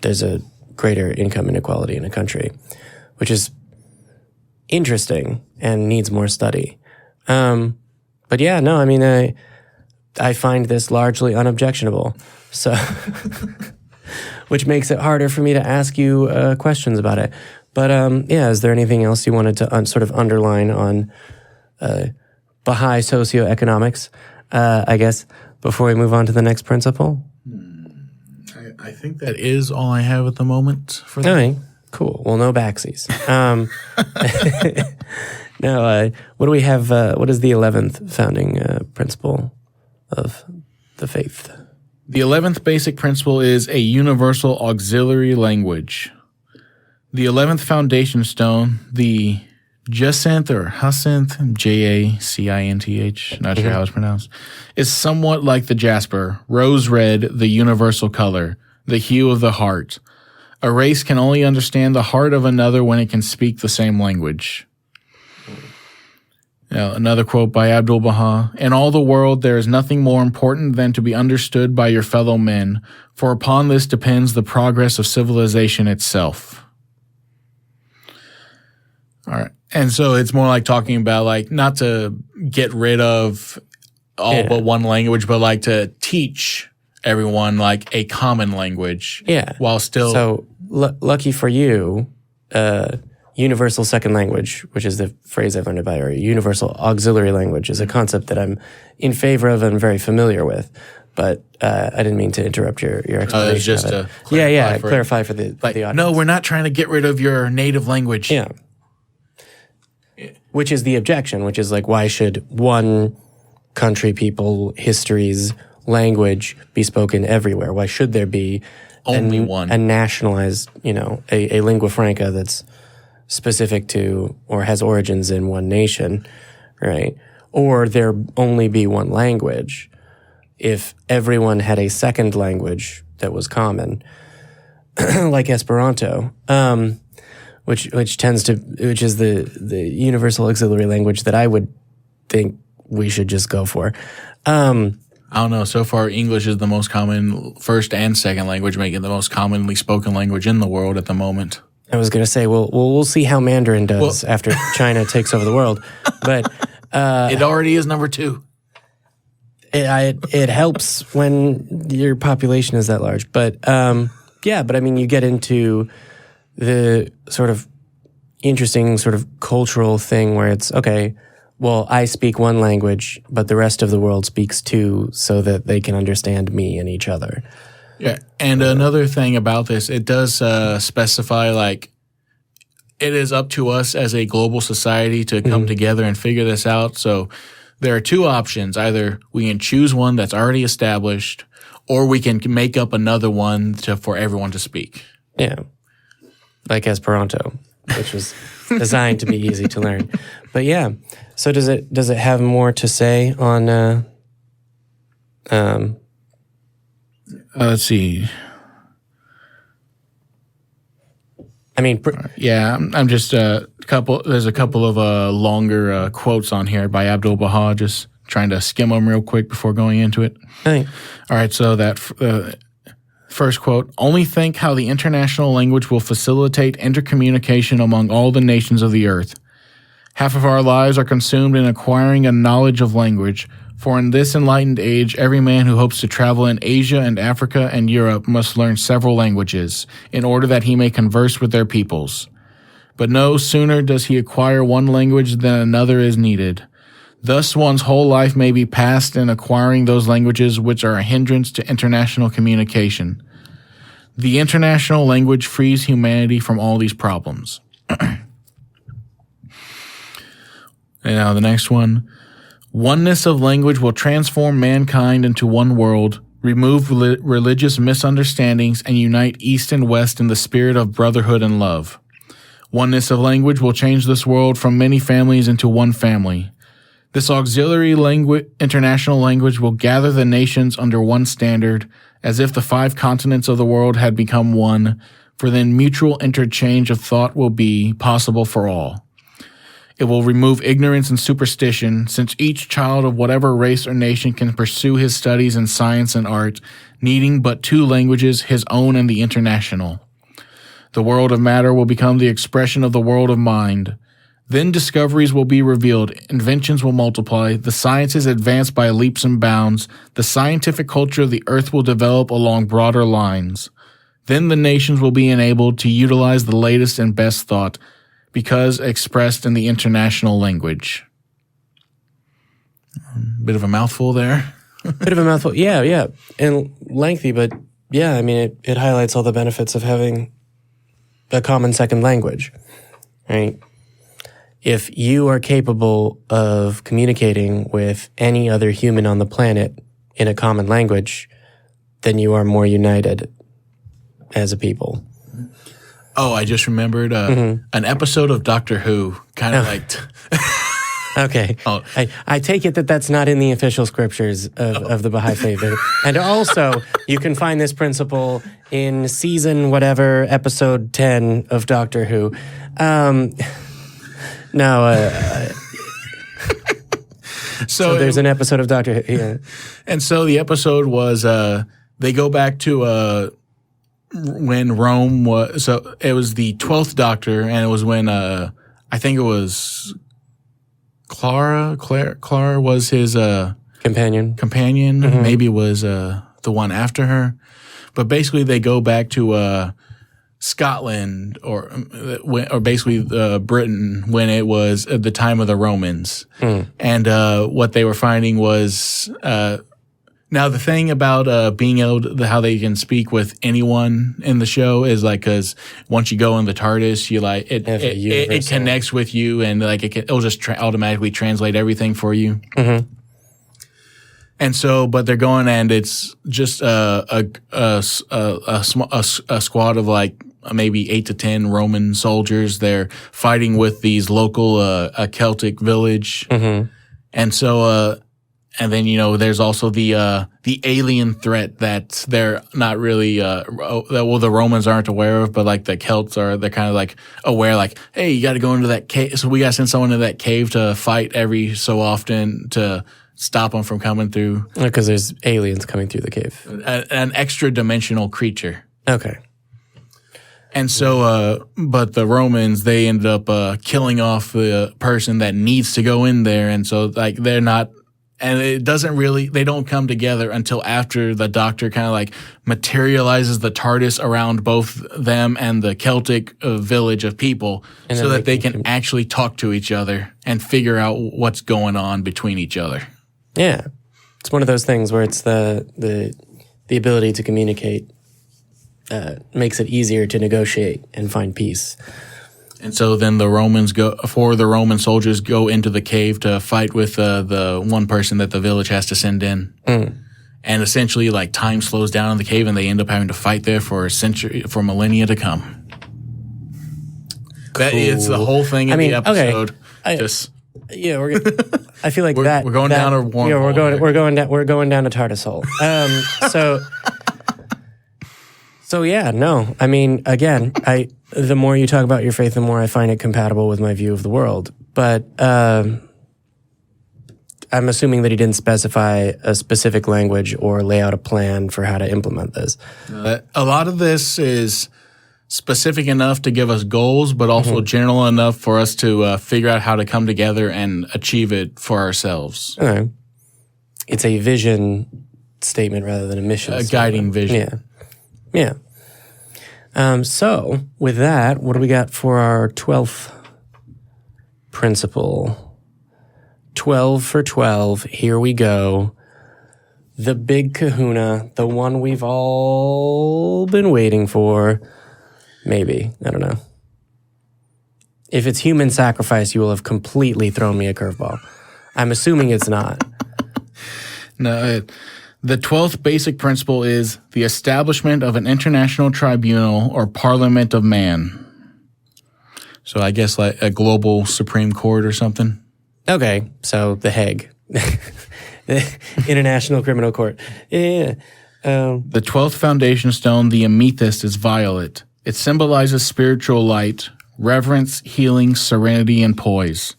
there's a greater income inequality in a country, which is interesting and needs more study. But yeah, no, I mean, I find this largely unobjectionable. So, which makes it harder for me to ask you questions about it. But yeah, is there anything else you wanted to sort of underline on Baha'i socioeconomics, I guess, before we move on to the next principle? I think that is all I have at the moment for that. All right, cool. Well, no backsies. Now, what do we have? What is the 11th founding principle of the faith? The 11th basic principle is a universal auxiliary language. The 11th foundation stone, the jacinth or jacinth, Jacinth, not sure how it's pronounced, is somewhat like the jasper, rose red, the universal color, the hue of the heart. A race can only understand the heart of another when it can speak the same language. Now, another quote by Abdu'l-Baha, "In all the world there is nothing more important than to be understood by your fellow men, for upon this depends the progress of civilization itself." All right. And so it's more like talking about like not to get rid of all but one language, but like to teach everyone like a common language. Yeah. While still. So lucky for you, universal second language, which is the phrase I've learned about, or universal auxiliary language, is a concept that I'm in favor of and very familiar with. But I didn't mean to interrupt your explanation. It's just of to clarify for the audience. No, we're not trying to get rid of your native language. Yeah. Which is the objection, which is like, why should one country, people, histories, language be spoken everywhere? Why should there be only one? A nationalized, a lingua franca that's specific to or has origins in one nation, right? Or there only be one language. If everyone had a second language that was common, like Esperanto, which is the universal auxiliary language that I would think we should just go for. I don't know. So far, English is the most common first and second language, making it the most commonly spoken language in the world at the moment. I was going to say, we'll see how Mandarin does after China takes over the world. But it already is number 2. It helps when your population is that large. But yeah, but I mean, you get into the sort of interesting sort of cultural thing where it's, okay, well, I speak one language, but the rest of the world speaks two so that they can understand me and each other. Yeah, and another thing about this, it does specify, like, it is up to us as a global society to come together and figure this out. So there are 2 options. Either we can choose one that's already established, or we can make up another one for everyone to speak. Yeah, like Esperanto, which was designed to be easy to learn. But yeah, so does it have more to say on let's see. I mean, I'm just there's a couple of longer quotes on here by Abdu'l-Baha, just trying to skim them real quick before going into it. Hey. All right, so that first quote, only think how the international language will facilitate intercommunication among all the nations of the earth. Half of our lives are consumed in acquiring a knowledge of language, for in this enlightened age, every man who hopes to travel in Asia and Africa and Europe must learn several languages, in order that he may converse with their peoples. But no sooner does he acquire one language than another is needed. Thus one's whole life may be passed in acquiring those languages which are a hindrance to international communication. The international language frees humanity from all these problems. And now the next one. Oneness of language will transform mankind into one world, remove religious misunderstandings, and unite East and West in the spirit of brotherhood and love. Oneness of language will change this world from many families into one family. This auxiliary international language will gather the nations under one standard, as if the 5 continents of the world had become one, for then mutual interchange of thought will be possible for all. It will remove ignorance and superstition, since each child of whatever race or nation can pursue his studies in science and art, needing but 2 languages, his own and the international. The world of matter will become the expression of the world of mind. Then discoveries will be revealed, inventions will multiply, the sciences advance by leaps and bounds, the scientific culture of the earth will develop along broader lines. Then the nations will be enabled to utilize the latest and best thought, because expressed in the international language. Bit of a mouthful there. Bit of a mouthful. Yeah. And lengthy, but yeah, I mean, it highlights all the benefits of having a common second language, right? If you are capable of communicating with any other human on the planet in a common language, then you are more united as a people. Oh, I just remembered an episode of Doctor Who, kind of like... Okay. Oh. I take it that that's not in the official scriptures of the Baha'i faith. And also, you can find this principle in season whatever, episode 10 of Doctor Who. So there's an episode of Doctor Who. Yeah. And so the episode was, they go back to... when Rome was, so it was the 12th Doctor, and it was when, I think it was Clara was his, companion. Mm-hmm. Maybe it was, the one after her. But basically they go back to, Scotland or basically, Britain when it was at the time of the Romans. And, what they were finding was, now, the thing about being able to, how they can speak with anyone in the show is like, because once you go in the TARDIS, you like it connects with you, and like it'll just automatically translate everything for you. Mm-hmm. And so, but they're going, and it's just a squad of like maybe 8 to 10 Roman soldiers. They're fighting with these local a Celtic village, and so. And then, there's also the alien threat that they're not really, the Romans aren't aware of, but like the Celts are, they're kind of like aware, like, hey, you got to go into that cave. So we got to send someone to that cave to fight every so often to stop them from coming through. Because there's aliens coming through the cave. An extra dimensional creature. Okay. And so, but the Romans, they ended up killing off the person that needs to go in there. And so, like, they're not. And it doesn't really, they don't come together until after the Doctor kind of like materializes the TARDIS around both them and the Celtic village of people, so that they can actually talk to each other and figure out what's going on between each other. Yeah. It's one of those things where it's the ability to communicate makes it easier to negotiate and find peace. And so then the Roman soldiers go into the cave to fight with the one person that the village has to send in. And essentially, like, time slows down in the cave, and they end up having to fight there for millennia to come. Cool. That is the whole thing in the episode. Okay. I feel like we're going down a wormhole. Yeah, we're going down a TARDIS hole. So yeah, no. I mean, again, the more you talk about your faith, the more I find it compatible with my view of the world. But I I'm assuming that he didn't specify a specific language or lay out a plan for how to implement this. A lot of this is specific enough to give us goals, but also general enough for us to figure out how to come together and achieve it for ourselves. Okay. It's a vision statement rather than a mission A statement. guiding vision. Yeah. So, with that, what do we got for our 12th principle? 12 for 12. Here we go. The big kahuna, the one we've all been waiting for. Maybe. I don't know. If it's human sacrifice, you will have completely thrown me a curveball. I'm assuming it's not. No, the 12th basic principle is the establishment of an international tribunal or parliament of man. So I guess like a global Supreme Court or something. Okay, so the Hague. The International Criminal Court. Yeah. The 12th foundation stone, the amethyst, is violet. It symbolizes spiritual light, reverence, healing, serenity, and poise.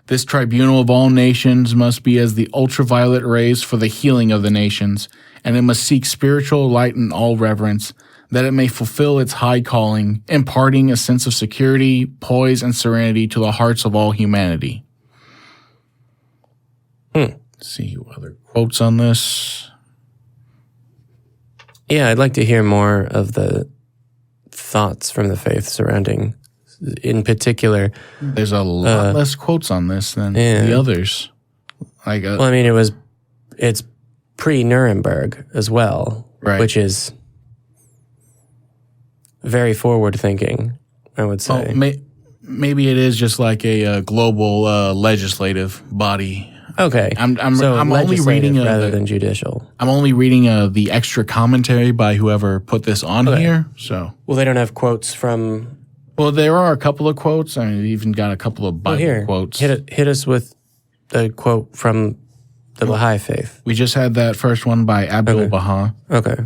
This tribunal of all nations must be as the ultraviolet rays for the healing of the nations, and it must seek spiritual light in all reverence, that it may fulfill its high calling, imparting a sense of security, poise, and serenity to the hearts of all humanity. Let's see other quotes on this. Yeah, I'd like to hear more of the thoughts from the faith surrounding, in particular. There's a lot less quotes on this than the others. Well, I mean, it's pre-Nuremberg as well, right, which is very forward-thinking, I would say. Maybe it is just like a global legislative body. Okay, I'm only reading rather than judicial. I'm only reading the extra commentary by whoever put this on here. So, well, they don't have quotes from. Well, there are a couple of quotes. I mean, we even got a couple of Bible quotes. Hit us with a quote from the Baha'i faith. We just had that first one by Abdul Baha. Okay.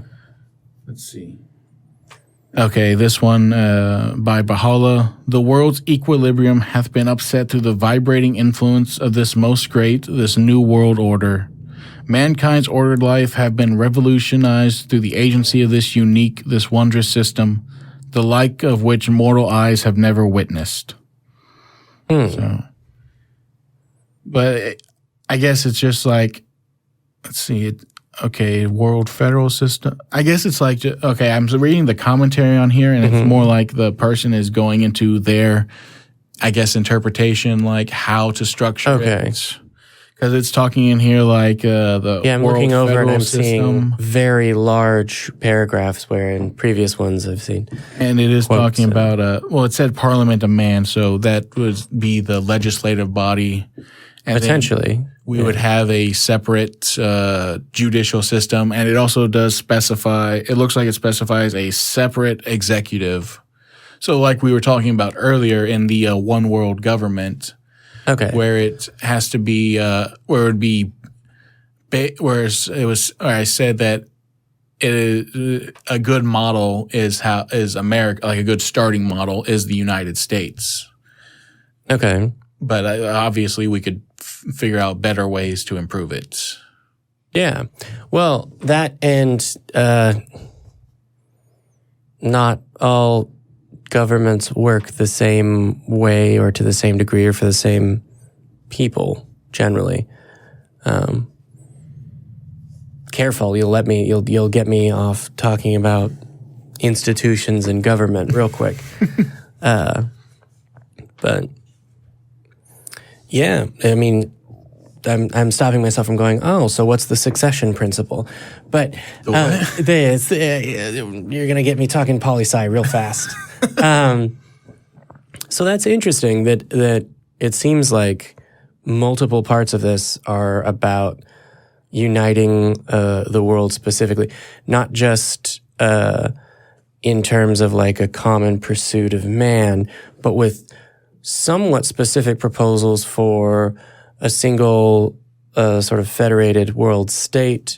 Let's see. Okay, this one by Baha'u'llah. The world's equilibrium hath been upset through the vibrating influence of this most great, this new world order. Mankind's ordered life have been revolutionized through the agency of this unique, this wondrous system, the like of which mortal eyes have never witnessed. So, but I guess it's just like, let's see, world federal system. I guess it's like, okay, I'm reading the commentary on here, and it's more like the person is going into their, I guess, interpretation, like how to structure it. Because it's talking in here like the I'm world looking over and I'm system. seeing very large paragraphs where in previous ones I've seen. And it is talking about, it said Parliament of Man, so that would be the legislative body. And potentially. We would have a separate judicial system, and it also does specify, it looks like it specifies a separate executive. So like we were talking about earlier in the one world government, where it has to be, where it would be, where I said that it is, a good model is America, like a good starting model is the United States. Okay. But obviously we could figure out better ways to improve it. Yeah. Well, that and not all governments work the same way or to the same degree or for the same people generally. Careful, you'll get me off talking about institutions and government real quick. But yeah, I mean, I'm stopping myself from going, oh, so what's the succession principle? But you're going to get me talking poli-sci real fast. So that's interesting that it seems like multiple parts of this are about uniting the world specifically, not just in terms of like a common pursuit of man, but with somewhat specific proposals for a single sort of federated world state,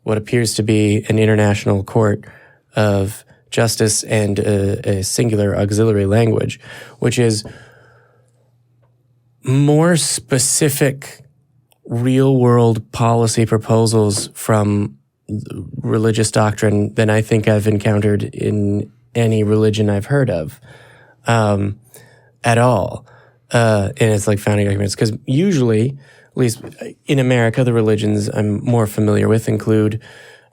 what appears to be an international court of justice and a singular auxiliary language, which is more specific real world policy proposals from religious doctrine than I think I've encountered in any religion I've heard of at all. And it's like founding documents, because usually, at least in America, the religions I'm more familiar with include,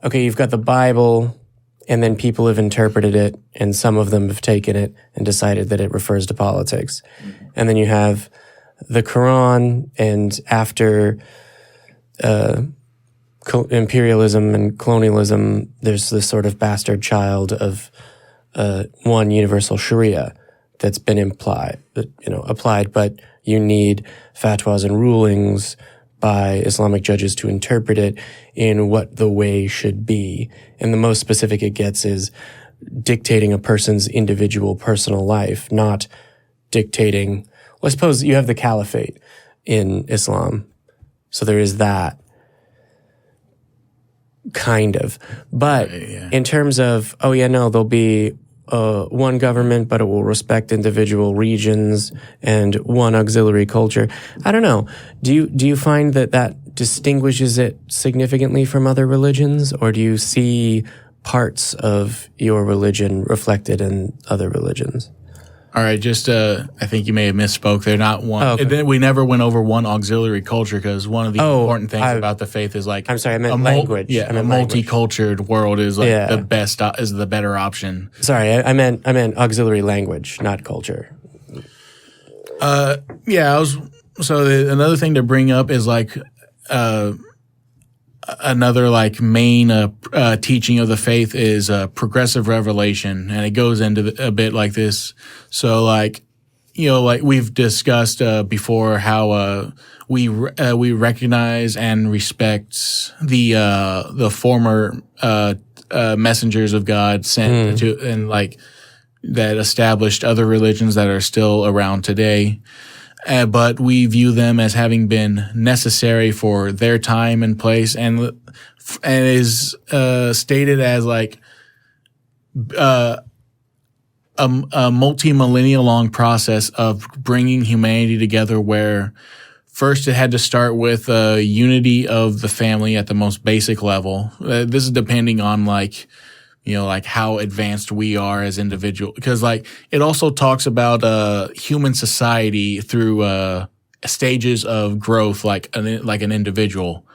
okay, you've got the Bible, and then people have interpreted it, and some of them have taken it and decided that it refers to politics. And then you have the Quran, and after imperialism and colonialism, there's this sort of bastard child of one universal Sharia that's been applied, but you need fatwas and rulings by Islamic judges to interpret it in what the way should be. And the most specific it gets is dictating a person's individual personal life, not dictating, well, I suppose you have the caliphate in Islam. So there is that kind of. But in terms of, there'll be one government, but it will respect individual regions and one auxiliary culture. I don't know. Do you find that distinguishes it significantly from other religions, or do you see parts of your religion reflected in other religions? All right, I think you may have misspoke. They're not one. Oh, okay. We never went over one auxiliary culture, because one of the important things about the faith is like, I'm sorry, I meant language. Yeah, a multicultural world is like the best, is the better option. Sorry, I meant auxiliary language, not culture. Another thing to bring up is like another like main teaching of the faith is progressive revelation, and it goes into a bit like this. So like, like we've discussed before, how we recognize and respect the former messengers of God sent to, and like that established other religions that are still around today. But we view them as having been necessary for their time and place, and is stated as like a multi-millennia long process of bringing humanity together, where first it had to start with unity of the family at the most basic level. This is depending on like how advanced we are as individuals. Because like it also talks about human society through stages of growth, like an individual.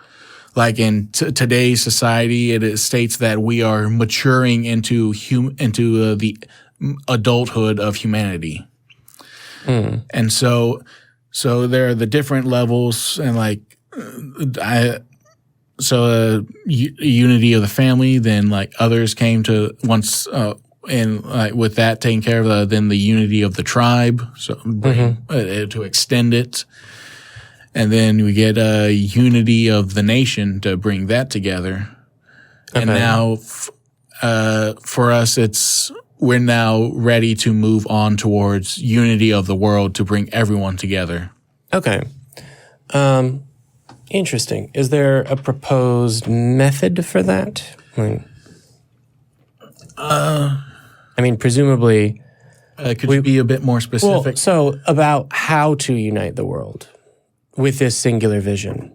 Like in today's society, it states that we are maturing into the adulthood of humanity. And so there are the different levels, and like unity of the family, then like others came to once, and like with that taken care of, then the unity of the tribe, so to extend it, and then we get unity of the nation to bring that together. And now for us, we're now ready to move on towards unity of the world to bring everyone together. Okay. Interesting. Is there a proposed method for that? Presumably. Could you be a bit more specific? Well, so about how to unite the world with this singular vision.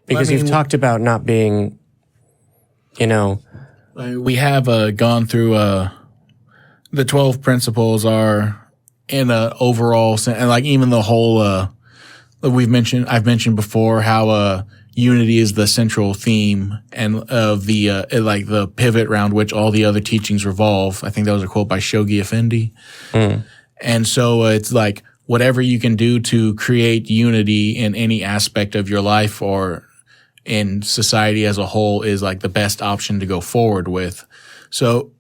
Because you've talked about not being, we have gone through the 12 principles are in an overall sense, and like even the whole I've mentioned before how unity is the central theme, and of the like the pivot around which all the other teachings revolve. I think that was a quote by Shoghi Effendi. And so it's like whatever you can do to create unity in any aspect of your life or in society as a whole is like the best option to go forward with. So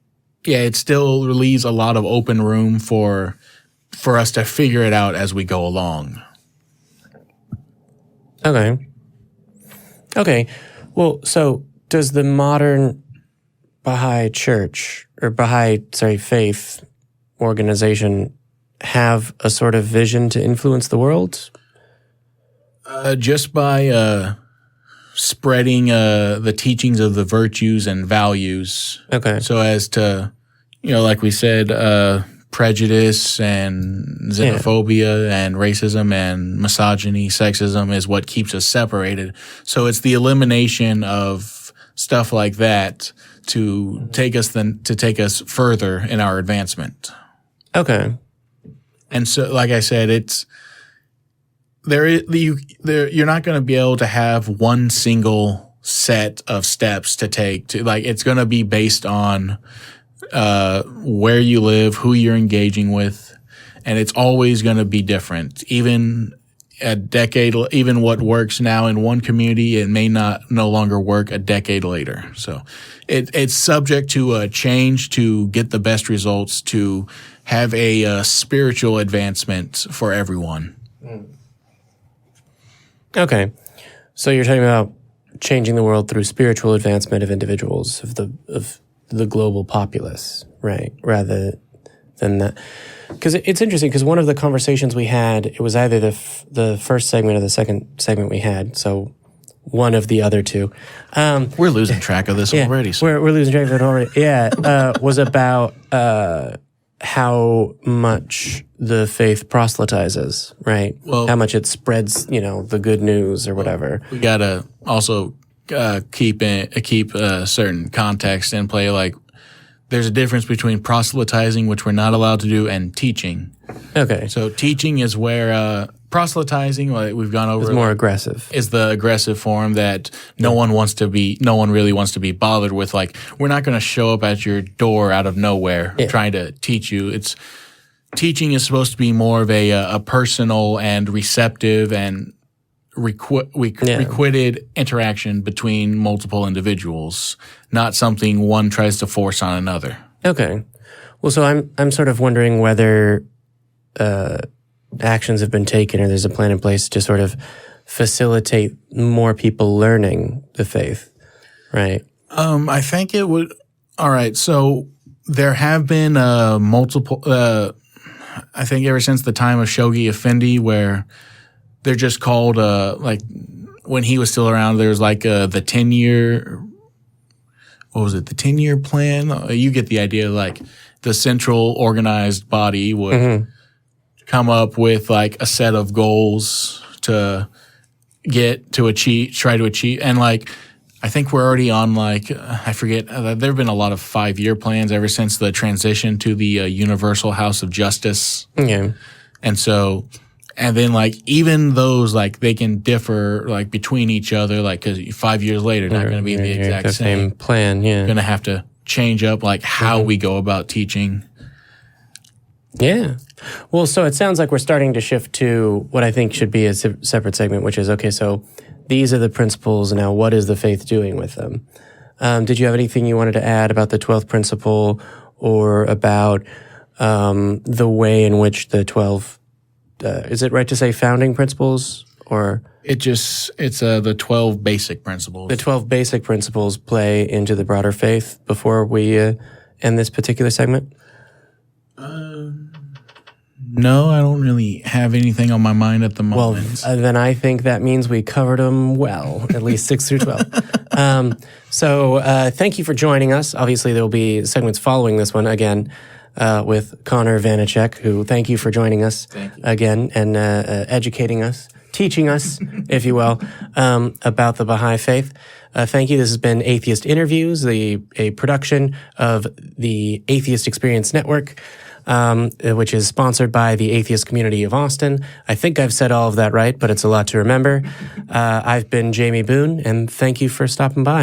yeah, it still leaves a lot of open room for us to figure it out as we go along. Okay. Well, so does the modern Baha'i church or faith organization have a sort of vision to influence the world? Just by spreading the teachings of the virtues and values. Okay. So as to, like we said, prejudice and xenophobia and racism and misogyny, sexism is what keeps us separated. So it's the elimination of stuff like that to take us further in our advancement. Okay. And so, like I said, you're not going to be able to have one single set of steps to take to, like, it's going to be based on where you live, who you're engaging with, and it's always going to be different. Even even what works now in one community, it may no longer work a decade later. So it's subject to a change to get the best results, to have a spiritual advancement for everyone. Okay. So you're talking about changing the world through spiritual advancement of individuals, of the global populace, right? Rather than that. Because it's interesting, because one of the conversations we had, it was either the first segment or the second segment we had, so one of the other two. We're losing track of this already. So. We're losing track of it already. Yeah, was about how much the faith proselytizes, right? Well, how much it spreads, the good news or whatever. We gotta also keep a certain context in play. Like, there's a difference between proselytizing, which we're not allowed to do, and teaching. Okay. So teaching is where proselytizing, like we've gone over, is more aggressive. Is the aggressive form that no one really wants to be bothered with. Like, we're not going to show up at your door out of nowhere trying to teach you. Teaching is supposed to be more of a personal and receptive and requited interaction between multiple individuals, not something one tries to force on another. Okay. Well, so I'm sort of wondering whether actions have been taken or there's a plan in place to sort of facilitate more people learning the faith, right? I think it would. All right. So there have been multiple, I think ever since the time of Shoghi Effendi, where they're just called, like, when he was still around, there was like the 10-year, what was it, the 10-year plan? You get the idea, like, the central organized body would come up with, like, a set of goals to try to achieve. And, like, I think we're already on, like, I forget, there have been a lot of 5-year plans ever since the transition to the Universal House of Justice. Yeah. And so... And then, like, even those, like, they can differ, like, between each other, like, because 5 years later, not going to be the exact same plan. Yeah, going to have to change up, like, how we go about teaching. Yeah. Well, so it sounds like we're starting to shift to what I think should be a separate segment, which is, okay, so these are the principles. Now, what is the faith doing with them? Did you have anything you wanted to add about the 12th principle, or about the way in which the 12 is it right to say founding principles, or it's the 12 basic principles? The 12 basic principles play into the broader faith before we end this particular segment? No, I don't really have anything on my mind at the moment. Well, then I think that means we covered them well, at least 6 through 12. So thank you for joining us. Obviously, there will be segments following this one again. With Connor Vanecek, who thank you for joining us again and educating us, teaching us, if you will, about the Baha'i faith. Thank you. This has been Atheist Interviews, a production of the Atheist Experience Network, which is sponsored by the Atheist Community of Austin. I think I've said all of that right, but it's a lot to remember. I've been Jamie Boone, and thank you for stopping by.